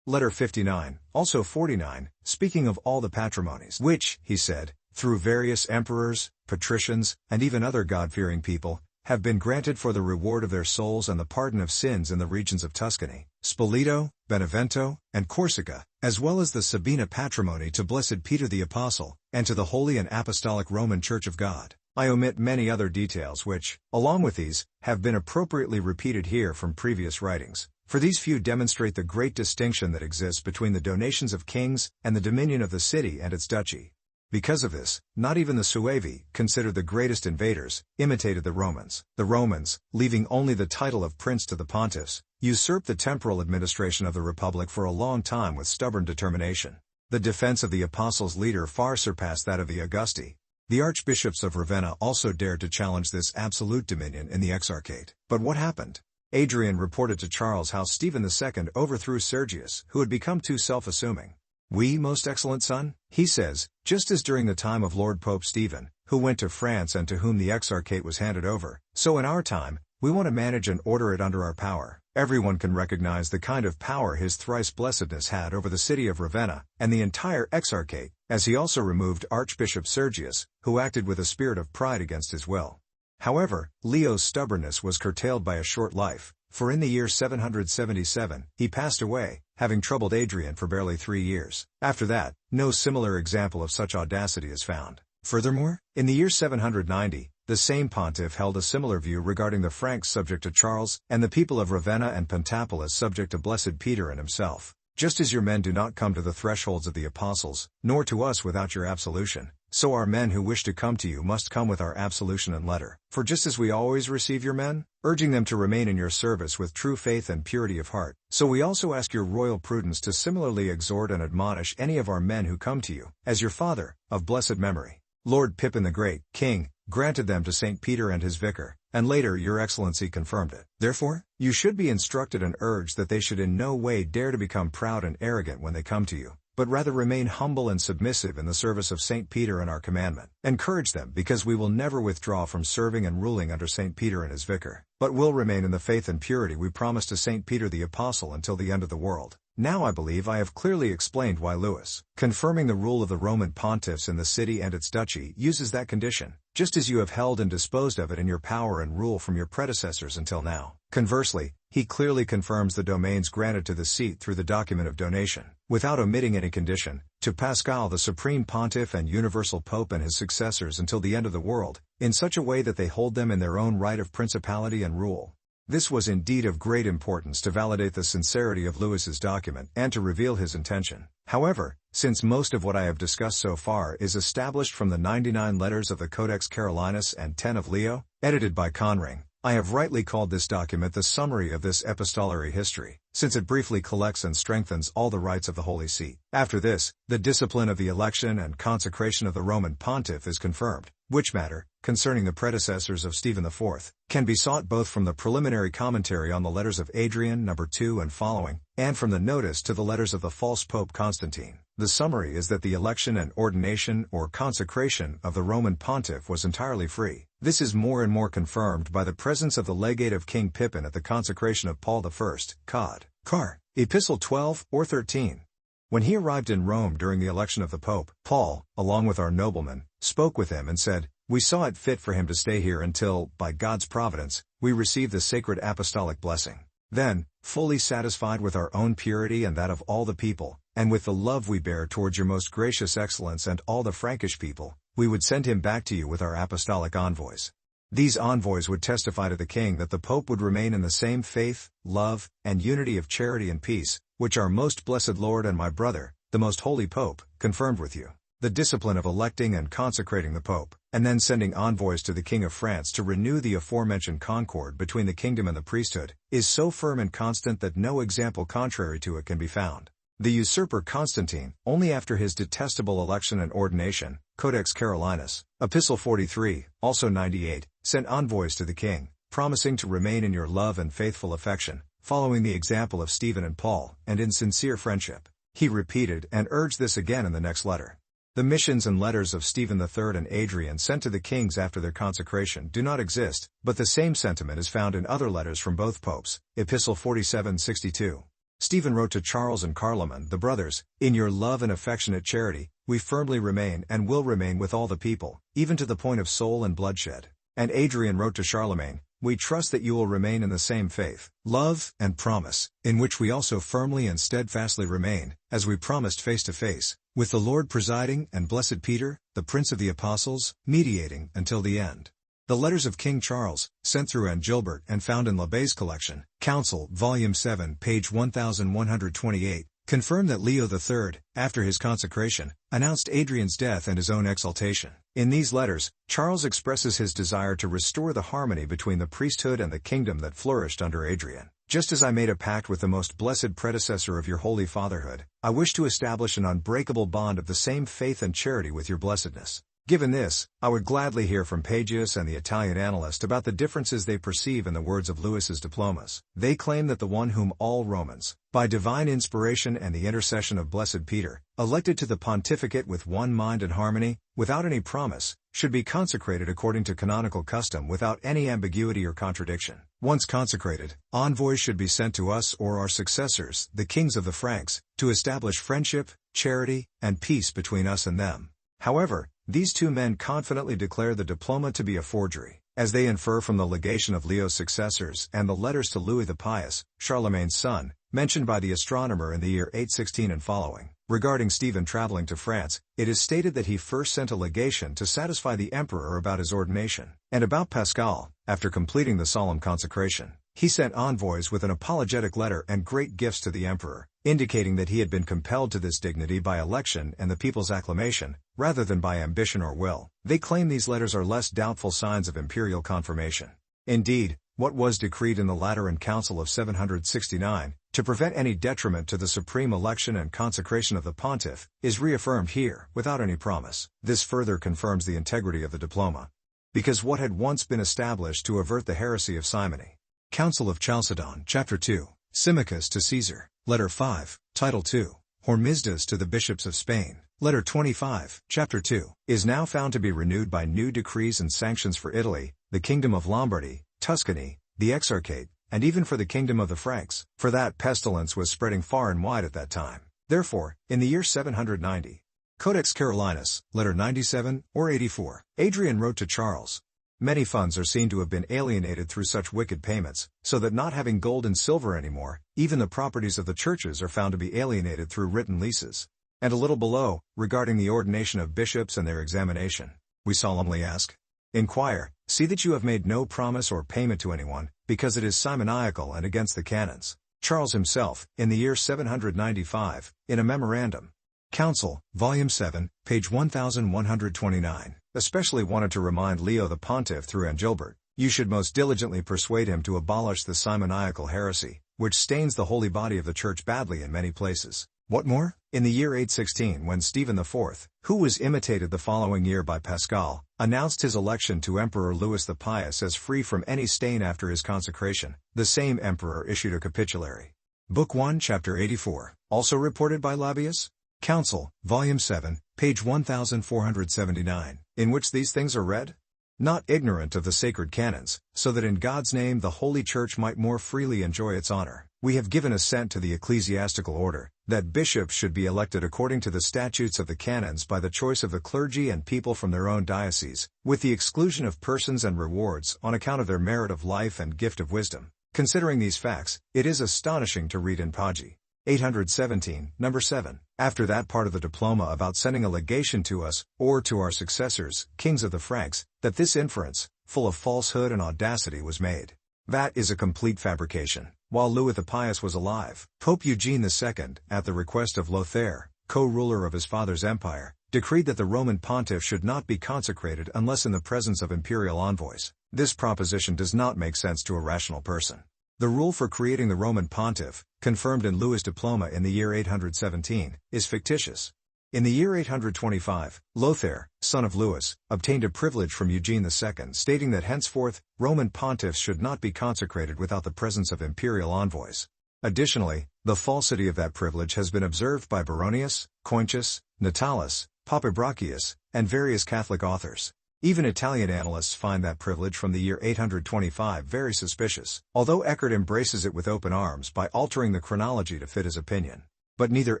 Letter 59, also 49, speaking of all the patrimonies which, he said, through various emperors, patricians, and even other God-fearing people, have been granted for the reward of their souls and the pardon of sins in the regions of Tuscany, Spoleto, Benevento, and Corsica, as well as the Sabina patrimony to blessed Peter the Apostle, and to the Holy and Apostolic Roman Church of God. I omit many other details which, along with these, have been appropriately repeated here from previous writings. For these few demonstrate the great distinction that exists between the donations of kings and the dominion of the city and its duchy. Because of this, not even the Suevi, considered the greatest invaders, imitated the Romans. The Romans, leaving only the title of prince to the pontiffs, usurped the temporal administration of the republic for a long time with stubborn determination. The defense of the apostles' leader far surpassed that of the Augusti. The archbishops of Ravenna also dared to challenge this absolute dominion in the Exarchate. But what happened? Adrian reported to Charles how Stephen II overthrew Sergius, who had become too self-assuming. We, most excellent son, he says, just as during the time of Lord Pope Stephen, who went to France and to whom the Exarchate was handed over. So in our time, we want to manage and order it under our power. Everyone can recognize the kind of power his thrice blessedness had over the city of Ravenna, and the entire Exarchate, as he also removed Archbishop Sergius, who acted with a spirit of pride against his will. However, Leo's stubbornness was curtailed by a short life, for in the year 777, he passed away, having troubled Adrian for barely 3 years. After that, no similar example of such audacity is found. Furthermore, in the year 790, the same pontiff held a similar view regarding the Franks subject to Charles, and the people of Ravenna and Pentapolis subject to blessed Peter and himself. Just as your men do not come to the thresholds of the apostles, nor to us without your absolution, so our men who wish to come to you must come with our absolution and letter. For just as we always receive your men, urging them to remain in your service with true faith and purity of heart, so we also ask your royal prudence to similarly exhort and admonish any of our men who come to you, as your father, of blessed memory, Lord Pepin the Great, King, granted them to St. Peter and his vicar, and later your excellency confirmed it. Therefore, you should be instructed and urged that they should in no way dare to become proud and arrogant when they come to you, but rather remain humble and submissive in the service of St. Peter and our commandment. Encourage them, because we will never withdraw from serving and ruling under St. Peter and his vicar, but will remain in the faith and purity we promised to St. Peter the Apostle until the end of the world. Now I believe I have clearly explained why Louis, confirming the rule of the Roman pontiffs in the city and its duchy, uses that condition, just as you have held and disposed of it in your power and rule from your predecessors until now. Conversely, he clearly confirms the domains granted to the seat through the document of donation, without omitting any condition, to Pascal the supreme pontiff and universal pope and his successors until the end of the world, in such a way that they hold them in their own right of principality and rule. This was indeed of great importance to validate the sincerity of Louis's document and to reveal his intention. However, since most of what I have discussed so far is established from the 99 letters of the Codex Carolinus and 10 of Leo, edited by Conring, I have rightly called this document the summary of this epistolary history, since it briefly collects and strengthens all the rights of the Holy See. After this, the discipline of the election and consecration of the Roman pontiff is confirmed, which matter, concerning the predecessors of Stephen IV, can be sought both from the preliminary commentary on the letters of Adrian No. 2 and following, and from the notice to the letters of the false Pope Constantine. The summary is that the election and ordination or consecration of the Roman pontiff was entirely free. This is more and more confirmed by the presence of the legate of King Pepin at the consecration of Paul I, Cod. Car. Epistle 12 or 13. When he arrived in Rome during the election of the Pope, Paul, along with our noblemen, spoke with him and said, "We saw it fit for him to stay here until, by God's providence, we receive the sacred apostolic blessing. Then, fully satisfied with our own purity and that of all the people, and with the love we bear towards your most gracious excellence and all the Frankish people, we would send him back to you with our apostolic envoys. These envoys would testify to the king that the Pope would remain in the same faith, love, and unity of charity and peace, which our most blessed Lord and my brother, the most holy Pope, confirmed with you. The discipline of electing and consecrating the Pope, and then sending envoys to the King of France to renew the aforementioned concord between the kingdom and the priesthood, is so firm and constant that no example contrary to it can be found. The usurper Constantine, only after his detestable election and ordination, Codex Carolinus, Epistle 43, also 98, sent envoys to the king, promising to remain in your love and faithful affection, following the example of Stephen and Paul, and in sincere friendship. He repeated and urged this again in the next letter. The missions and letters of Stephen III and Adrian sent to the kings after their consecration do not exist, but the same sentiment is found in other letters from both popes, Epistle 47:62. Stephen wrote to Charles and Carloman, the brothers, "In your love and affectionate charity, we firmly remain and will remain with all the people, even to the point of soul and bloodshed." And Adrian wrote to Charlemagne, "We trust that you will remain in the same faith, love, and promise, in which we also firmly and steadfastly remain, as we promised face to face, with the Lord presiding and blessed Peter, the Prince of the Apostles, mediating until the end." The letters of King Charles, sent through Angilbert and found in Labbé's collection, Council, Volume 7, page 1128, confirm that Leo III, after his consecration, announced Adrian's death and his own exaltation. In these letters, Charles expresses his desire to restore the harmony between the priesthood and the kingdom that flourished under Adrian. "Just as I made a pact with the most blessed predecessor of your holy fatherhood, I wish to establish an unbreakable bond of the same faith and charity with your blessedness. Given this, I would gladly hear from Pagius and the Italian annalist about the differences they perceive in the words of Louis's Diplomas. They claim that the one whom all Romans, by divine inspiration and the intercession of blessed Peter, elected to the pontificate with one mind and harmony, without any promise, should be consecrated according to canonical custom without any ambiguity or contradiction. Once consecrated, envoys should be sent to us or our successors, the kings of the Franks, to establish friendship, charity, and peace between us and them. However, these two men confidently declare the Diploma to be a forgery, as they infer from the legation of Leo's successors and the letters to Louis the Pious, Charlemagne's son, mentioned by the astronomer in the year 816 and following. Regarding Stephen traveling to France, it is stated that he first sent a legation to satisfy the emperor about his ordination, and about Pascal, after completing the solemn consecration. He sent envoys with an apologetic letter and great gifts to the emperor, indicating that he had been compelled to this dignity by election and the people's acclamation, rather than by ambition or will. They claim these letters are less doubtful signs of imperial confirmation. Indeed, what was decreed in the Lateran Council of 769, to prevent any detriment to the supreme election and consecration of the pontiff, is reaffirmed here, without any promise. This further confirms the integrity of the Diploma. Because what had once been established to avert the heresy of simony. Council of Chalcedon, Chapter 2, Symmachus to Caesar, Letter 5, Title 2, Hormisdas to the Bishops of Spain, Letter 25, Chapter 2, is now found to be renewed by new decrees and sanctions for Italy, the Kingdom of Lombardy, Tuscany, the Exarchate, and even for the Kingdom of the Franks, for that pestilence was spreading far and wide at that time. Therefore, in the year 790, Codex Carolinus, Letter 97, or 84, Adrian wrote to Charles, "Many funds are seen to have been alienated through such wicked payments, so that not having gold and silver anymore, even the properties of the churches are found to be alienated through written leases." And a little below, regarding the ordination of bishops and their examination, we solemnly ask, "Inquire, see that you have made no promise or payment to anyone, because it is simoniacal and against the canons." Charles himself, in the year 795, in a memorandum, Council, Volume 7, page 1129, especially wanted to remind Leo the Pontiff through Angilbert, "You should most diligently persuade him to abolish the Simoniacal Heresy, which stains the holy body of the Church badly in many places." What more? In the year 816, when Stephen IV, who was imitated the following year by Pascal, announced his election to Emperor Louis the Pious as free from any stain after his consecration, the same emperor issued a capitulary. Book 1, Chapter 84, also reported by Labius, Council, Volume 7, page 1479, in which these things are read? Not ignorant of the sacred canons, so that in God's name the Holy Church might more freely enjoy its honor, we have given assent to the ecclesiastical order, that bishops should be elected according to the statutes of the canons by the choice of the clergy and people from their own diocese, with the exclusion of persons and rewards on account of their merit of life and gift of wisdom. Considering these facts, it is astonishing to read in Pagi 817, number 7, after that part of the Diploma about sending a legation to us, or to our successors, kings of the Franks, that this inference, full of falsehood and audacity, was made. That is a complete fabrication. While Louis the Pious was alive, Pope Eugene II, at the request of Lothair, co-ruler of his father's empire, decreed that the Roman pontiff should not be consecrated unless in the presence of imperial envoys. This proposition does not make sense to a rational person. The rule for creating the Roman pontiff, confirmed in Louis' Diploma in the year 817, is fictitious. In the year 825, Lothair, son of Louis, obtained a privilege from Eugene II stating that henceforth, Roman pontiffs should not be consecrated without the presence of imperial envoys. Additionally, the falsity of that privilege has been observed by Baronius, Cointius, Natalis, Papabrachius, and various Catholic authors. Even Italian analysts find that privilege from the year 825 very suspicious, although Eckert embraces it with open arms by altering the chronology to fit his opinion. But neither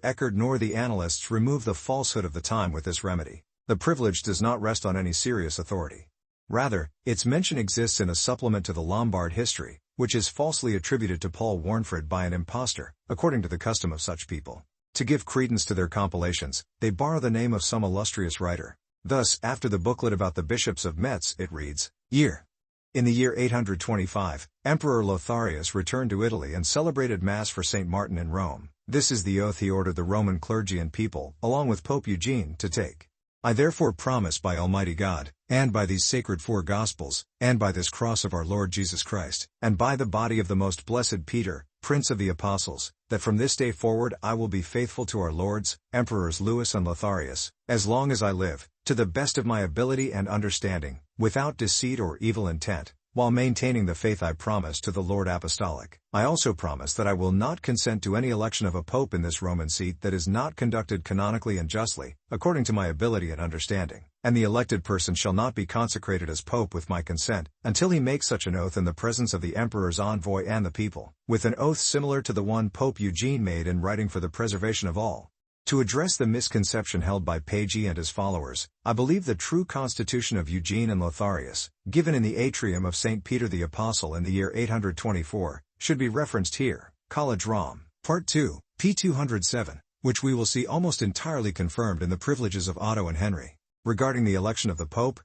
Eckert nor the analysts remove the falsehood of the time with this remedy. The privilege does not rest on any serious authority. Rather, its mention exists in a supplement to the Lombard history, which is falsely attributed to Paul Warnfrid by an impostor, according to the custom of such people. To give credence to their compilations, they borrow the name of some illustrious writer. Thus, after the booklet about the bishops of Metz, it reads, Year. In the year 825, Emperor Lotharius returned to Italy and celebrated Mass for St. Martin in Rome. This is the oath he ordered the Roman clergy and people, along with Pope Eugene, to take. I therefore promise by Almighty God, and by these sacred four Gospels, and by this cross of our Lord Jesus Christ, and by the body of the most blessed Peter, Prince of the Apostles, that from this day forward I will be faithful to our lords, Emperors Louis and Lotharius, as long as I live, to the best of my ability and understanding, without deceit or evil intent, while maintaining the faith I promised to the Lord Apostolic. I also promise that I will not consent to any election of a pope in this Roman seat that is not conducted canonically and justly, according to my ability and understanding, and the elected person shall not be consecrated as pope with my consent, until he makes such an oath in the presence of the emperor's envoy and the people, with an oath similar to the one Pope Eugene made in writing for the preservation of all. To address the misconception held by Pagi and his followers, I believe the true constitution of Eugene and Lotharius, given in the atrium of St. Peter the Apostle in the year 824, should be referenced here. College Rom. Part 2, p. 207, which we will see almost entirely confirmed in the privileges of Otto and Henry. Regarding the election of the Pope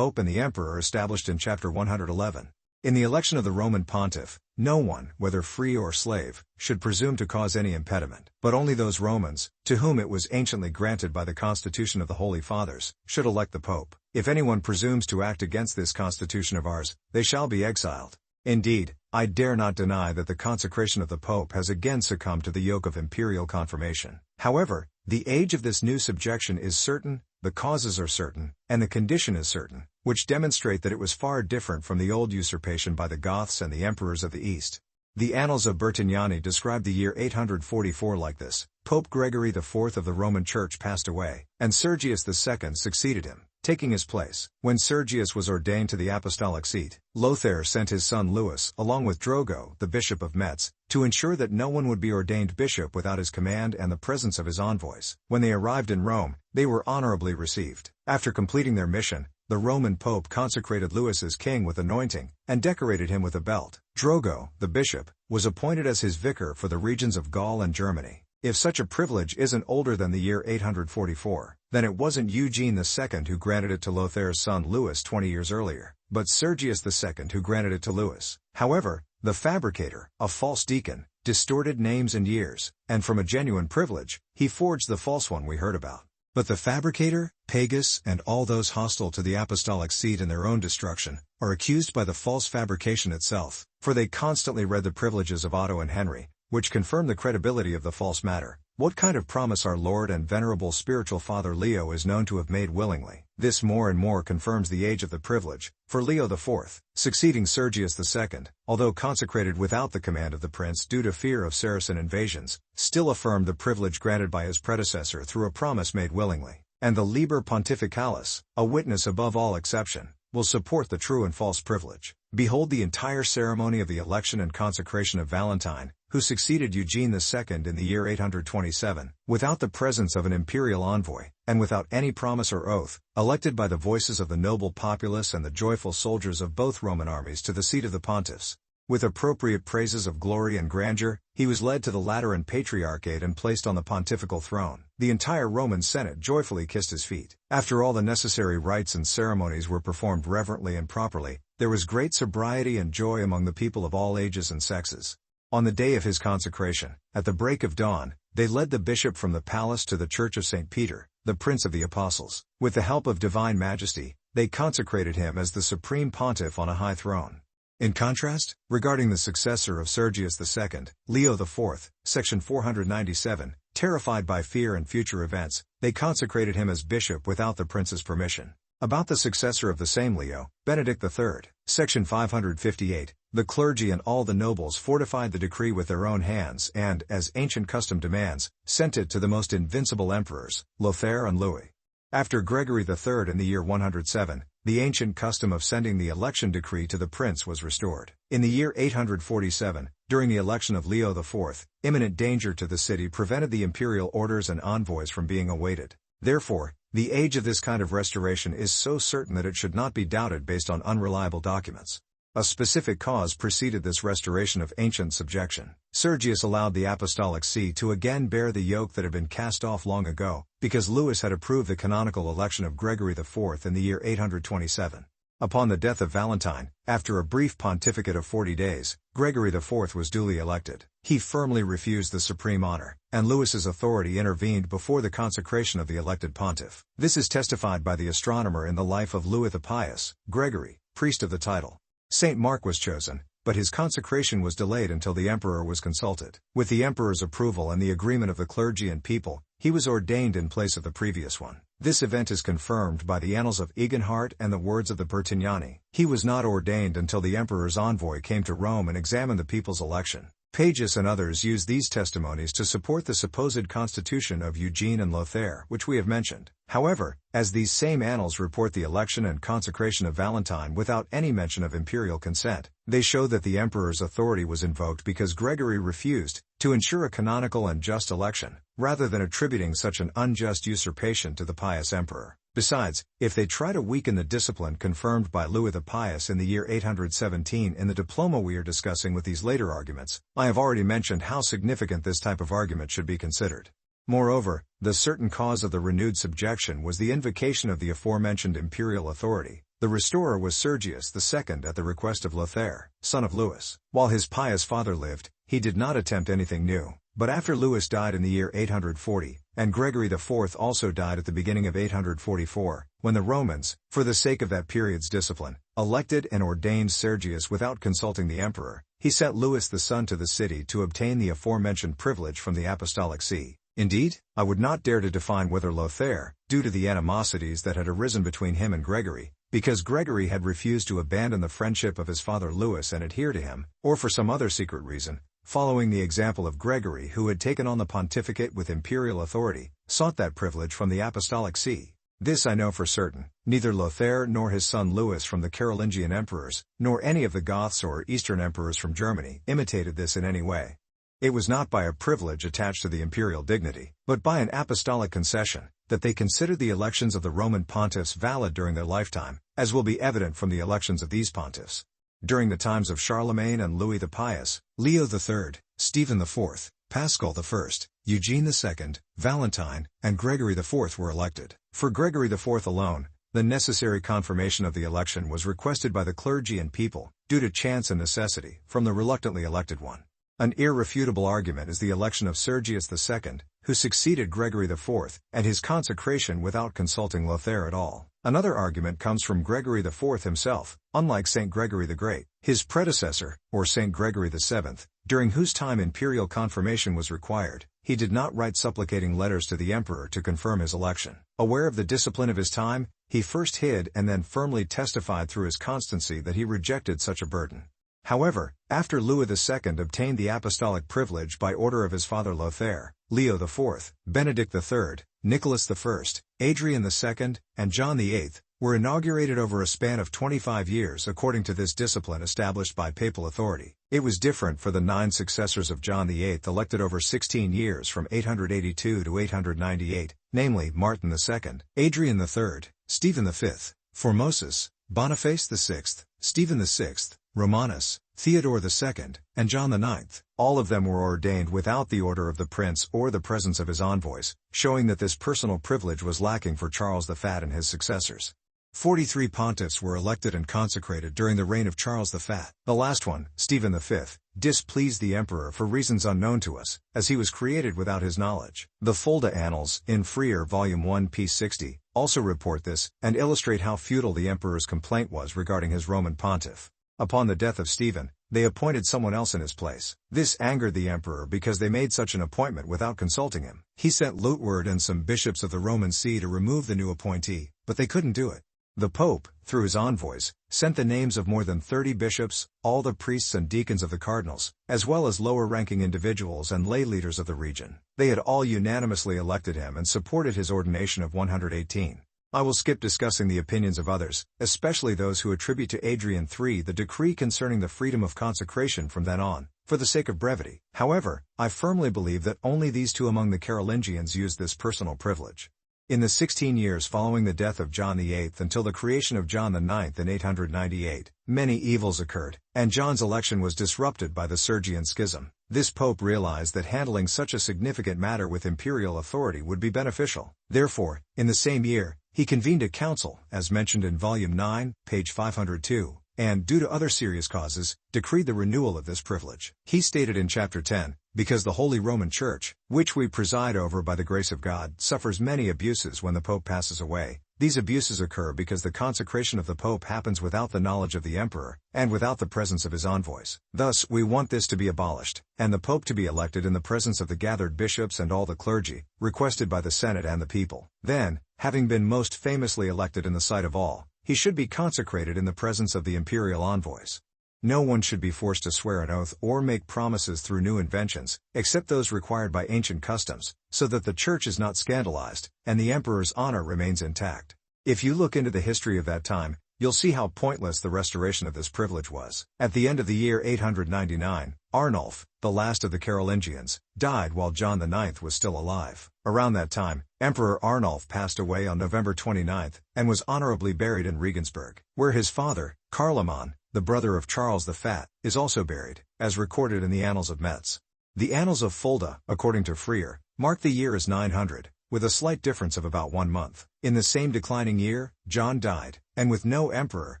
and the Emperor are established in chapter 111. In the election of the Roman pontiff, no one, whether free or slave, should presume to cause any impediment, but only those Romans, to whom it was anciently granted by the constitution of the Holy Fathers, should elect the Pope. If anyone presumes to act against this constitution of ours, they shall be exiled. Indeed, I dare not deny that the consecration of the Pope has again succumbed to the yoke of imperial confirmation. However, the age of this new subjection is certain, the causes are certain, and the condition is certain, which demonstrate that it was far different from the old usurpation by the Goths and the emperors of the East. The Annals of Bertignani describe the year 844 like this: Pope Gregory IV of the Roman Church passed away, and Sergius II succeeded him, taking his place. When Sergius was ordained to the apostolic seat, Lothair sent his son Louis, along with Drogo, the bishop of Metz, to ensure that no one would be ordained bishop without his command and the presence of his envoys. When they arrived in Rome, they were honorably received. After completing their mission, the Roman Pope consecrated Louis as king with anointing, and decorated him with a belt. Drogo, the bishop, was appointed as his vicar for the regions of Gaul and Germany. If such a privilege isn't older than the year 844, then it wasn't Eugene II who granted it to Lothair's son Louis 20 years earlier, but Sergius II who granted it to Louis. However, the fabricator, a false deacon, distorted names and years, and from a genuine privilege, he forged the false one we heard about. But the fabricator, Pagus, and all those hostile to the apostolic seat and their own destruction, are accused by the false fabrication itself, for they constantly read the privileges of Otto and Henry, which confirm the credibility of the false matter. What kind of promise our Lord and venerable spiritual father Leo is known to have made willingly. This more and more confirms the age of the privilege, for Leo IV, succeeding Sergius II, although consecrated without the command of the prince due to fear of Saracen invasions, still affirmed the privilege granted by his predecessor through a promise made willingly. And the Liber Pontificalis, a witness above all exception, will support the true and false privilege. Behold the entire ceremony of the election and consecration of Valentine, who succeeded Eugene II in the year 827, without the presence of an imperial envoy, and without any promise or oath, elected by the voices of the noble populace and the joyful soldiers of both Roman armies to the seat of the pontiffs. With appropriate praises of glory and grandeur, he was led to the Lateran Patriarchate and placed on the pontifical throne. The entire Roman Senate joyfully kissed his feet. After all the necessary rites and ceremonies were performed reverently and properly, there was great sobriety and joy among the people of all ages and sexes. On the day of his consecration, at the break of dawn, they led the bishop from the palace to the church of St. Peter, the Prince of the Apostles. With the help of divine majesty, they consecrated him as the supreme pontiff on a high throne. In contrast, regarding the successor of Sergius II, Leo IV, section 497, terrified by fear and future events, they consecrated him as bishop without the prince's permission. About the successor of the same Leo, Benedict III, section 558, the clergy and all the nobles fortified the decree with their own hands and, as ancient custom demands, sent it to the most invincible emperors, Lothair and Louis. After Gregory III in the year 107, the ancient custom of sending the election decree to the prince was restored. In the year 847, during the election of Leo IV, imminent danger to the city prevented the imperial orders and envoys from being awaited. Therefore, the age of this kind of restoration is so certain that it should not be doubted based on unreliable documents. A specific cause preceded this restoration of ancient subjection. Sergius allowed the apostolic see to again bear the yoke that had been cast off long ago, because Louis had approved the canonical election of Gregory IV in the year 827. Upon the death of Valentine, after a brief pontificate of 40 days, Gregory IV was duly elected. He firmly refused the supreme honor, and Louis's authority intervened before the consecration of the elected pontiff. This is testified by the astronomer in the life of Louis the Pious, Gregory, priest of the title. Saint Mark was chosen, but his consecration was delayed until the emperor was consulted. With the emperor's approval and the agreement of the clergy and people, he was ordained in place of the previous one. This event is confirmed by the annals of Eginhard and the words of the Bertignani. He was not ordained until the emperor's envoy came to Rome and examined the people's election. Pages and others use these testimonies to support the supposed constitution of Eugene and Lothair, which we have mentioned. However, as these same annals report the election and consecration of Valentine without any mention of imperial consent, they show that the emperor's authority was invoked because Gregory refused to ensure a canonical and just election, rather than attributing such an unjust usurpation to the pious emperor. Besides, if they try to weaken the discipline confirmed by Louis the Pious in the year 817 in the Diploma we are discussing with these later arguments, I have already mentioned how significant this type of argument should be considered. Moreover, the certain cause of the renewed subjection was the invocation of the aforementioned imperial authority. The restorer was Sergius II at the request of Lothair, son of Louis. While his pious father lived, he did not attempt anything new. But after Louis died in the year 840, and Gregory IV also died at the beginning of 844, when the Romans, for the sake of that period's discipline, elected and ordained Sergius without consulting the emperor, he sent Louis the son to the city to obtain the aforementioned privilege from the Apostolic See. Indeed, I would not dare to define whether Lothair, due to the animosities that had arisen between him and Gregory, because Gregory had refused to abandon the friendship of his father Louis and adhere to him, or for some other secret reason, following the example of Gregory who had taken on the pontificate with imperial authority, sought that privilege from the Apostolic See. This I know for certain, neither Lothair nor his son Louis from the Carolingian emperors, nor any of the Goths or Eastern emperors from Germany, imitated this in any way. It was not by a privilege attached to the imperial dignity, but by an apostolic concession, that they considered the elections of the Roman pontiffs valid during their lifetime, as will be evident from the elections of these pontiffs. During the times of Charlemagne and Louis the Pious, Leo III, Stephen IV, Paschal I, Eugene II, Valentine, and Gregory IV were elected. For Gregory IV alone, the necessary confirmation of the election was requested by the clergy and people, due to chance and necessity, from the reluctantly elected one. An irrefutable argument is the election of Sergius II, who succeeded Gregory IV, and his consecration without consulting Lothair at all. Another argument comes from Gregory IV himself. Unlike Saint Gregory the Great, his predecessor, or Saint Gregory VII, during whose time imperial confirmation was required, he did not write supplicating letters to the emperor to confirm his election. Aware of the discipline of his time, he first hid and then firmly testified through his constancy that he rejected such a burden. However, after Louis II obtained the apostolic privilege by order of his father Lothair, Leo IV, Benedict III, Nicholas I, Adrian II, and John VIII, were inaugurated over a span of 25 years according to this discipline established by papal authority. It was different for the 9 successors of John VIII elected over 16 years from 882 to 898, namely Martin II, Adrian III, Stephen V, Formosus, Boniface VI, Stephen VI, Romanus, Theodore II, and John IX. All of them were ordained without the order of the prince or the presence of his envoys, showing that this personal privilege was lacking for Charles the Fat and his successors. 43 pontiffs were elected and consecrated during the reign of Charles the Fat. The last one, Stephen V, displeased the emperor for reasons unknown to us, as he was created without his knowledge. The Fulda Annals, in Freer Volume 1 p. 60, also report this, and illustrate how futile the emperor's complaint was regarding his Roman pontiff. Upon the death of Stephen, they appointed someone else in his place. This angered the emperor because they made such an appointment without consulting him. He sent Luitward and some bishops of the Roman See to remove the new appointee, but they couldn't do it. The Pope, through his envoys, sent the names of more than 30 bishops, all the priests and deacons of the cardinals, as well as lower-ranking individuals and lay leaders of the region. They had all unanimously elected him and supported his ordination of 118. I will skip discussing the opinions of others, especially those who attribute to Adrian III the decree concerning the freedom of consecration from then on, for the sake of brevity. However, I firmly believe that only these two among the Carolingians used this personal privilege. In the 16 years following the death of John VIII until the creation of John IX in 898, many evils occurred, and John's election was disrupted by the Sergian Schism. This pope realized that handling such a significant matter with imperial authority would be beneficial. Therefore, in the same year, he convened a council, as mentioned in Volume 9, page 502, and, due to other serious causes, decreed the renewal of this privilege. He stated in Chapter 10, "Because the Holy Roman Church, which we preside over by the grace of God, suffers many abuses when the Pope passes away, These abuses occur because the consecration of the Pope happens without the knowledge of the Emperor, and without the presence of his envoys. Thus, we want this to be abolished, and the Pope to be elected in the presence of the gathered bishops and all the clergy, requested by the Senate and the people. Then, having been most famously elected in the sight of all, he should be consecrated in the presence of the imperial envoys. No one should be forced to swear an oath or make promises through new inventions, except those required by ancient customs, so that the Church is not scandalized, and the Emperor's honor remains intact. If you look into the history of that time, you'll see how pointless the restoration of this privilege was. At the end of the year 899, Arnulf, the last of the Carolingians, died while John IX was still alive. Around that time, Emperor Arnulf passed away on November 29 and was honorably buried in Regensburg, where his father, Carloman, the brother of Charles the Fat, is also buried, as recorded in the Annals of Metz. The Annals of Fulda, according to Freer, mark the year as 900, with a slight difference of about 1 month. In the same declining year, John died, and with no emperor,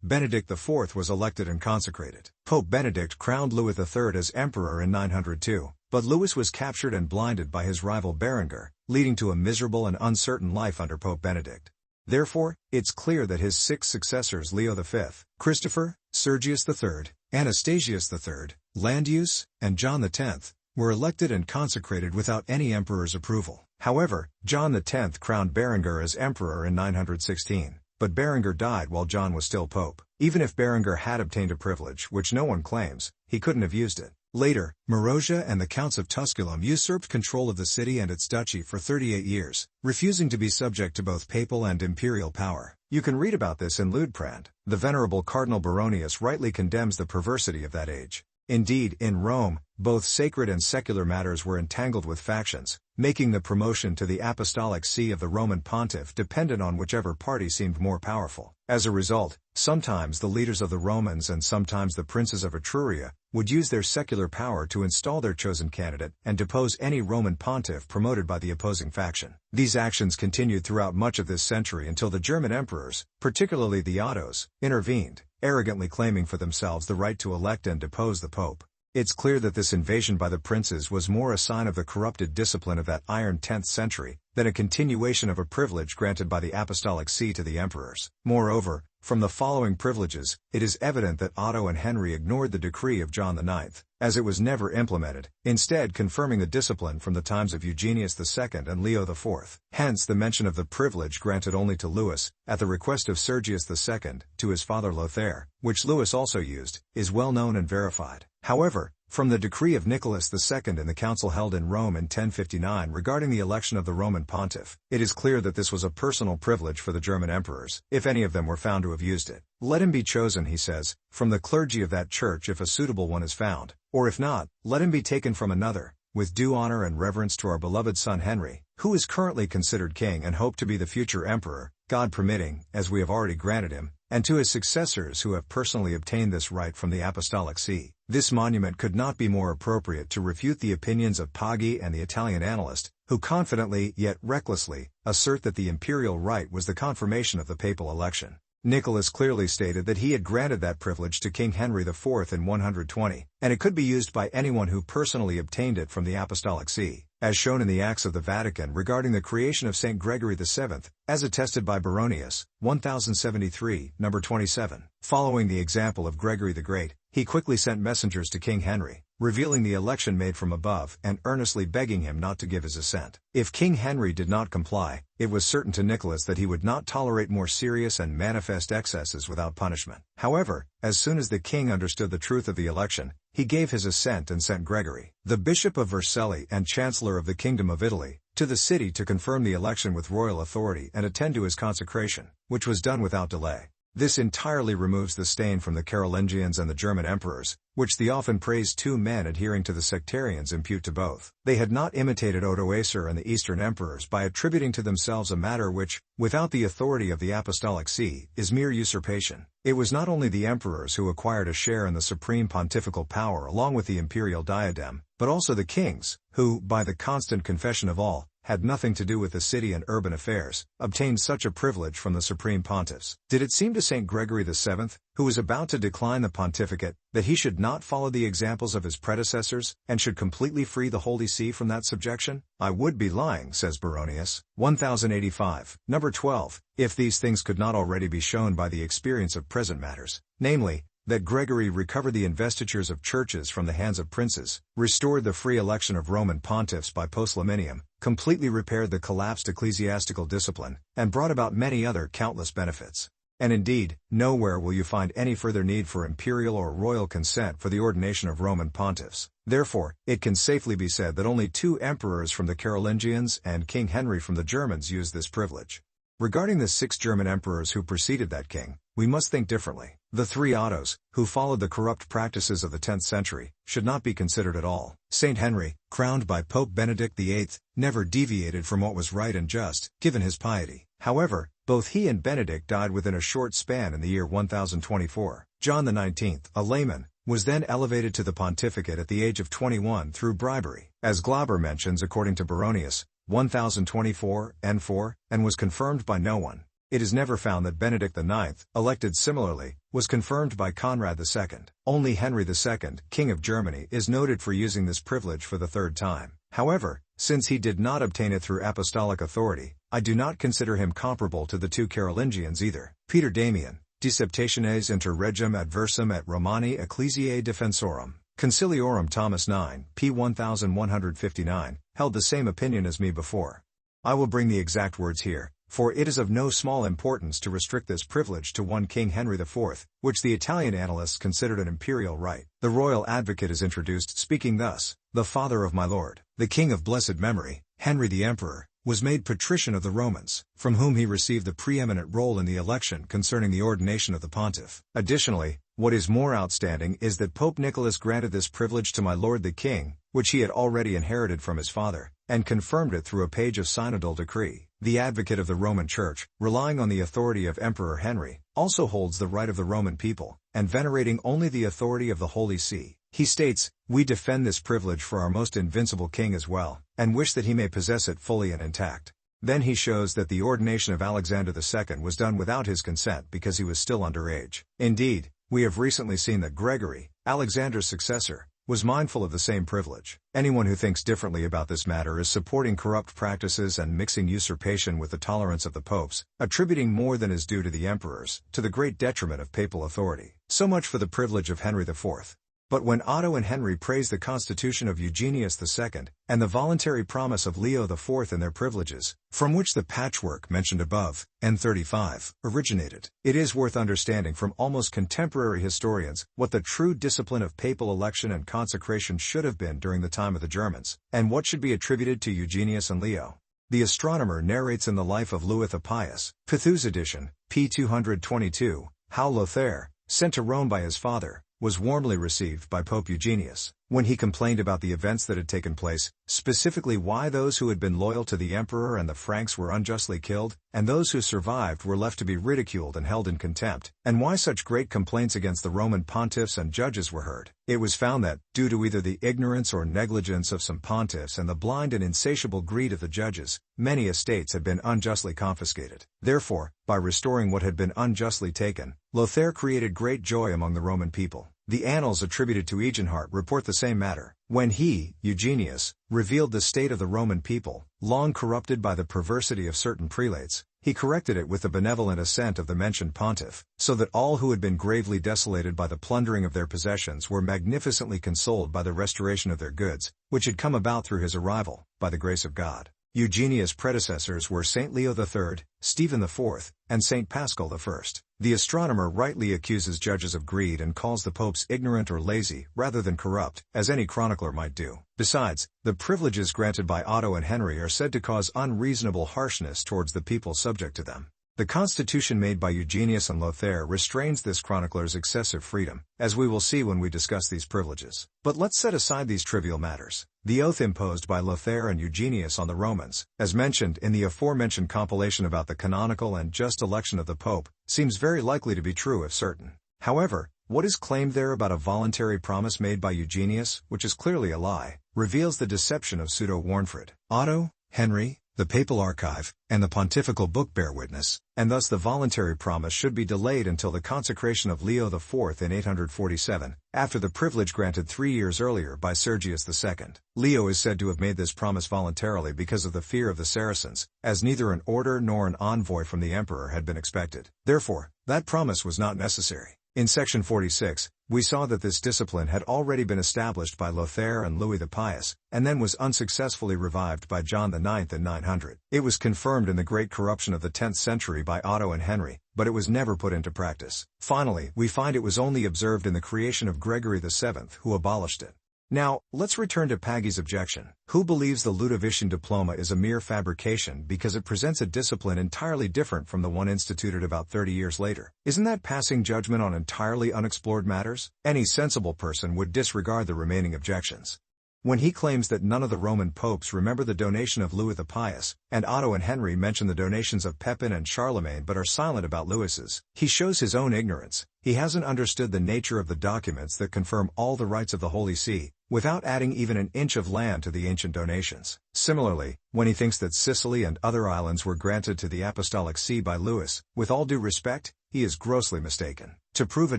Benedict IV was elected and consecrated. Pope Benedict crowned Louis III as emperor in 902, but Louis was captured and blinded by his rival Berengar, leading to a miserable and uncertain life under Pope Benedict. Therefore, it's clear that his 6 successors, Leo V, Christopher, Sergius III, Anastasius III, Landius, and John X, were elected and consecrated without any emperor's approval. However, John X crowned Berengar as emperor in 916, but Berengar died while John was still pope. Even if Berengar had obtained a privilege which no one claims, he couldn't have used it. Later, Marozia and the Counts of Tusculum usurped control of the city and its duchy for 38 years, refusing to be subject to both papal and imperial power. You can read about this in Ludeprand. The venerable Cardinal Baronius rightly condemns the perversity of that age. Indeed, in Rome, both sacred and secular matters were entangled with factions, making the promotion to the apostolic see of the Roman pontiff dependent on whichever party seemed more powerful. As a result, sometimes the leaders of the Romans and sometimes the princes of Etruria would use their secular power to install their chosen candidate and depose any Roman pontiff promoted by the opposing faction. These actions continued throughout much of this century until the German emperors, particularly the Ottos, intervened, arrogantly claiming for themselves the right to elect and depose the Pope. It's clear that this invasion by the princes was more a sign of the corrupted discipline of that iron 10th century than a continuation of a privilege granted by the apostolic see to the emperors. Moreover, from the following privileges, it is evident that Otto and Henry ignored the decree of John IX, as it was never implemented, instead confirming the discipline from the times of Eugenius II and Leo IV. Hence the mention of the privilege granted only to Louis, at the request of Sergius II, to his father Lothair, which Louis also used, is well known and verified. However, from the decree of Nicholas II in the council held in Rome in 1059 regarding the election of the Roman pontiff, it is clear that this was a personal privilege for the German emperors, if any of them were found to have used it. Let him be chosen, he says, from the clergy of that church if a suitable one is found, or if not, let him be taken from another, with due honor and reverence to our beloved son Henry, who is currently considered king and hoped to be the future emperor, God permitting, as we have already granted him, and to his successors who have personally obtained this right from the apostolic see. This monument could not be more appropriate to refute the opinions of Poggi and the Italian annalist, who confidently, yet recklessly, assert that the imperial right was the confirmation of the papal election. Nicholas clearly stated that he had granted that privilege to King Henry IV in 120, and it could be used by anyone who personally obtained it from the apostolic see, as shown in the Acts of the Vatican regarding the creation of St. Gregory VII, as attested by Baronius, 1073, number 27. Following the example of Gregory the Great, he quickly sent messengers to King Henry, revealing the election made from above and earnestly begging him not to give his assent. If King Henry did not comply, it was certain to Nicholas that he would not tolerate more serious and manifest excesses without punishment. However, as soon as the king understood the truth of the election, he gave his assent and sent Gregory, the Bishop of Vercelli and Chancellor of the Kingdom of Italy, to the city to confirm the election with royal authority and attend to his consecration, which was done without delay. This entirely removes the stain from the Carolingians and the German emperors, which the often praised two men adhering to the sectarians impute to both. They had not imitated Odoacer and the Eastern emperors by attributing to themselves a matter which, without the authority of the apostolic see, is mere usurpation. It was not only the emperors who acquired a share in the supreme pontifical power along with the imperial diadem, but also the kings, who, by the constant confession of all, had nothing to do with the city and urban affairs, obtained such a privilege from the supreme pontiffs? Did it seem to St. Gregory VII, who was about to decline the pontificate, that he should not follow the examples of his predecessors, and should completely free the Holy See from that subjection? I would be lying, says Baronius. 1085. Number 12. If these things could not already be shown by the experience of present matters, namely, that Gregory recovered the investitures of churches from the hands of princes, restored the free election of Roman pontiffs by postlaminium, completely repaired the collapsed ecclesiastical discipline, and brought about many other countless benefits. And indeed, nowhere will you find any further need for imperial or royal consent for the ordination of Roman pontiffs. Therefore, it can safely be said that only 2 emperors from the Carolingians and King Henry from the Germans used this privilege. Regarding the 6 German emperors who preceded that king, we must think differently. The 3 Ottos, who followed the corrupt practices of the 10th century, should not be considered at all. Saint Henry, crowned by Pope Benedict VIII, never deviated from what was right and just, given his piety. However, both he and Benedict died within a short span in the year 1024. John XIX, a layman, was then elevated to the pontificate at the age of 21 through bribery, as Glauber mentions according to Baronius, 1024, n4, and was confirmed by no one. It is never found that Benedict IX, elected similarly, was confirmed by Conrad II. Only Henry II, King of Germany, is noted for using this privilege for the 3rd time. However, since he did not obtain it through apostolic authority, I do not consider him comparable to the 2 Carolingians either. Peter Damian, De Septationes inter regem adversum et Romani Ecclesiae defensorum, Conciliorum Thomas 9, p. 1159, held the same opinion as me before. I will bring the exact words here, for it is of no small importance to restrict this privilege to one King Henry IV, which the Italian annalists considered an imperial right. The royal advocate is introduced speaking thus: "The father of my lord, the king of blessed memory, Henry the Emperor, was made patrician of the Romans, from whom he received the preeminent role in the election concerning the ordination of the pontiff. Additionally, what is more outstanding is that Pope Nicholas granted this privilege to my lord the king, which he had already inherited from his father, and confirmed it through a page of synodal decree. The advocate of the Roman Church, relying on the authority of Emperor Henry, also holds the right of the Roman people, and venerating only the authority of the Holy See. He states, 'We defend this privilege for our most invincible king as well, and wish that he may possess it fully and intact.' Then he shows that the ordination of Alexander II was done without his consent because he was still under age. Indeed, we have recently seen that Gregory, Alexander's successor, was mindful of the same privilege. Anyone who thinks differently about this matter is supporting corrupt practices and mixing usurpation with the tolerance of the popes, attributing more than is due to the emperors, to the great detriment of papal authority. So much for the privilege of Henry IV. But when Otto and Henry praised the constitution of Eugenius II, and the voluntary promise of Leo IV in their privileges, from which the patchwork mentioned above, N35, originated, it is worth understanding from almost contemporary historians what the true discipline of papal election and consecration should have been during the time of the Germans, and what should be attributed to Eugenius and Leo. The astronomer narrates in the life of Louis the Pious, Pithous edition, p. 222, how Lothair, sent to Rome by his father, was warmly received by Pope Eugenius. When he complained about the events that had taken place, specifically why those who had been loyal to the emperor and the Franks were unjustly killed, and those who survived were left to be ridiculed and held in contempt, and why such great complaints against the Roman pontiffs and judges were heard, it was found that, due to either the ignorance or negligence of some pontiffs and the blind and insatiable greed of the judges, many estates had been unjustly confiscated. Therefore, by restoring what had been unjustly taken, Lothair created great joy among the Roman people. The annals attributed to Eginhard report the same matter. When he, Eugenius, revealed the state of the Roman people, long corrupted by the perversity of certain prelates, he corrected it with the benevolent assent of the mentioned pontiff, so that all who had been gravely desolated by the plundering of their possessions were magnificently consoled by the restoration of their goods, which had come about through his arrival, by the grace of God. Eugenius' predecessors were Saint Leo III, Stephen IV, and Saint Paschal I. The astronomer rightly accuses judges of greed and calls the popes ignorant or lazy, rather than corrupt, as any chronicler might do. Besides, the privileges granted by Otto and Henry are said to cause unreasonable harshness towards the people subject to them. The constitution made by Eugenius and Lothair restrains this chronicler's excessive freedom, as we will see when we discuss these privileges. But let's set aside these trivial matters. The oath imposed by Lothair and Eugenius on the Romans, as mentioned in the aforementioned compilation about the canonical and just election of the Pope, seems very likely to be true if certain. However, what is claimed there about a voluntary promise made by Eugenius, which is clearly a lie, reveals the deception of pseudo-Warnfrid. Otto, Henry, the Papal Archive, and the Pontifical Book bear witness, and thus the voluntary promise should be delayed until the consecration of Leo IV in 847, after the privilege granted 3 years earlier by Sergius II. Leo is said to have made this promise voluntarily because of the fear of the Saracens, as neither an order nor an envoy from the emperor had been expected. Therefore, that promise was not necessary. In section 46, we saw that this discipline had already been established by Lothair and Louis the Pious, and then was unsuccessfully revived by John IX in 900. It was confirmed in the great corruption of the 10th century by Otto and Henry, but it was never put into practice. Finally, we find it was only observed in the creation of Gregory VII, who abolished it. Now, let's return to Paggy's objection, who believes the Ludovician diploma is a mere fabrication because it presents a discipline entirely different from the one instituted about 30 years later. Isn't that passing judgment on entirely unexplored matters? Any sensible person would disregard the remaining objections. When he claims that none of the Roman popes remember the donation of Louis the Pious, and Otto and Henry mention the donations of Pepin and Charlemagne but are silent about Louis's, he shows his own ignorance. He hasn't understood the nature of the documents that confirm all the rights of the Holy See, without adding even an inch of land to the ancient donations. Similarly, when he thinks that Sicily and other islands were granted to the Apostolic See by Louis, with all due respect, he is grossly mistaken. To prove a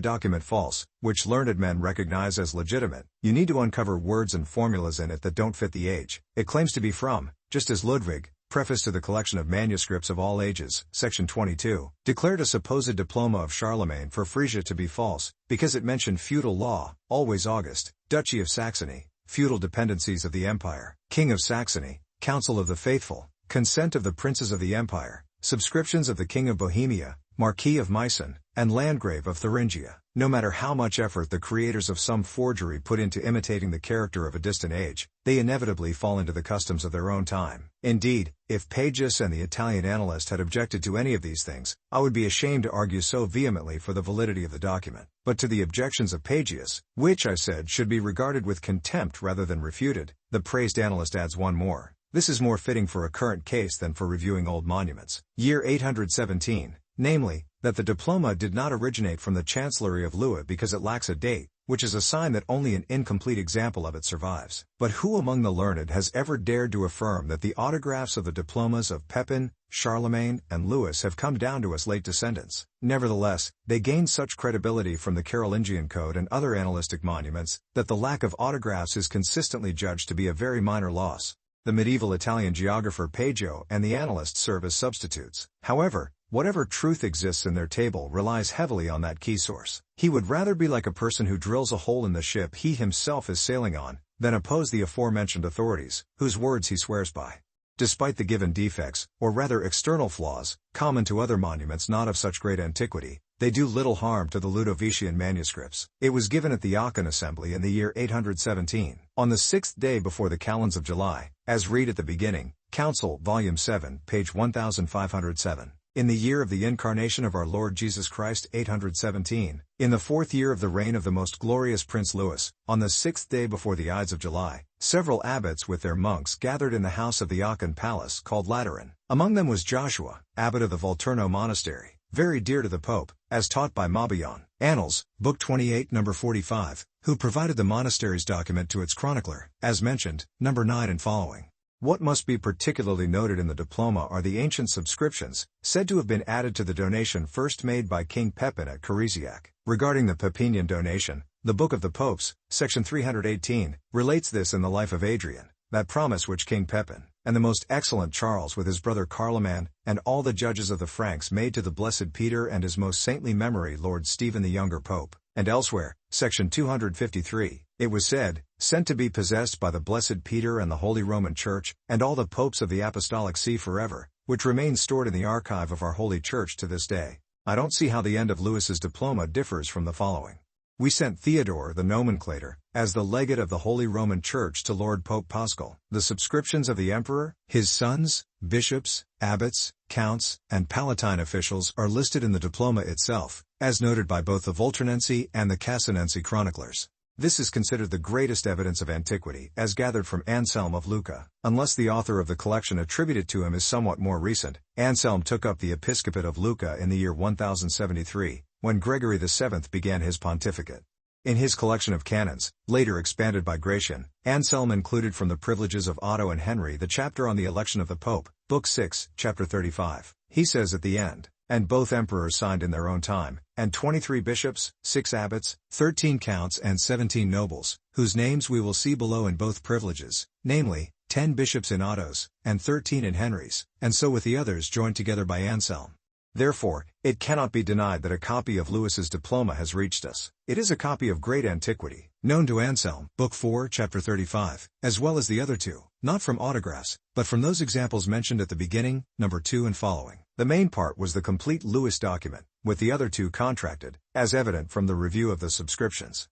document false, which learned men recognize as legitimate, you need to uncover words and formulas in it that don't fit the age it claims to be from, just as Ludwig, Preface to the Collection of Manuscripts of All Ages, section 22, declared a supposed diploma of Charlemagne for Frisia to be false, because it mentioned feudal law, always August, Duchy of Saxony, feudal dependencies of the empire, King of Saxony, Council of the Faithful, consent of the princes of the empire, subscriptions of the King of Bohemia, Marquis of Meissen, and Landgrave of Thuringia. No matter how much effort the creators of some forgery put into imitating the character of a distant age, they inevitably fall into the customs of their own time. Indeed, if Pagius and the Italian annalist had objected to any of these things, I would be ashamed to argue so vehemently for the validity of the document. But to the objections of Pagius, which I said should be regarded with contempt rather than refuted, the praised annalist adds one more. This is more fitting for a current case than for reviewing old monuments. Year 817. Namely, that the diploma did not originate from the chancellery of Louis because it lacks a date, which is a sign that only an incomplete example of it survives. But who among the learned has ever dared to affirm that the autographs of the diplomas of Pepin, Charlemagne, and Louis have come down to us late descendants? Nevertheless, they gained such credibility from the Carolingian Code and other annalistic monuments, that the lack of autographs is consistently judged to be a very minor loss. The medieval Italian geographer Paggio and the annalist serve as substitutes. However, whatever truth exists in their table relies heavily on that key source. He would rather be like a person who drills a hole in the ship he himself is sailing on, than oppose the aforementioned authorities, whose words he swears by. Despite the given defects, or rather external flaws, common to other monuments not of such great antiquity, they do little harm to the Ludovician manuscripts. It was given at the Aachen Assembly in the year 817, on the 6th day before the calends of July, as read at the beginning, Council, Volume 7, page 1507. In the year of the incarnation of our Lord Jesus Christ 817, in the 4th year of the reign of the most glorious Prince Louis, on the 6th day before the Ides of July, several abbots with their monks gathered in the house of the Aachen Palace called Lateran. Among them was Joshua, abbot of the Volturno Monastery, very dear to the Pope, as taught by Bobium. Annals, Book 28 number 45, who provided the monastery's document to its chronicler, as mentioned, number 9 and following. What must be particularly noted in the diploma are the ancient subscriptions, said to have been added to the donation first made by King Pepin at Carizioch. Regarding the Pepinian donation, the Book of the Popes, section 318, relates this in the life of Adrian, that promise which King Pepin, and the most excellent Charles with his brother Carloman, and all the judges of the Franks made to the blessed Peter and his most saintly memory Lord Stephen the younger Pope. And elsewhere, section 253, it was said, sent to be possessed by the blessed Peter and the Holy Roman Church, and all the popes of the Apostolic See forever, which remains stored in the archive of our Holy Church to this day. I don't see how the end of Louis's diploma differs from the following. We sent Theodore the nomenclator, as the legate of the Holy Roman Church to Lord Pope Paschal, the subscriptions of the emperor, his sons, bishops, abbots, counts, and palatine officials are listed in the diploma itself, as noted by both the Volturnense and the Cassinense chroniclers. This is considered the greatest evidence of antiquity, as gathered from Anselm of Lucca. Unless the author of the collection attributed to him is somewhat more recent, Anselm took up the episcopate of Lucca in the year 1073, when Gregory VII began his pontificate. In his collection of canons, later expanded by Gratian, Anselm included from the privileges of Otto and Henry the chapter on the election of the Pope, Book 6, Chapter 35. He says at the end, "And both emperors signed in their own time, and 23 bishops, 6 abbots, 13 counts and 17 nobles, whose names we will see below in both privileges, namely, 10 bishops in Otto's, and 13 in Henry's, and so with the others joined together by Anselm." Therefore, it cannot be denied that a copy of Louis's Diploma has reached us. It is a copy of great antiquity, known to Anselm, Book 4, Chapter 35, as well as the other two, not from autographs, but from those examples mentioned at the beginning, number 2 and following. The main part was the complete Louis document, with the other two contracted, as evident from the review of the subscriptions.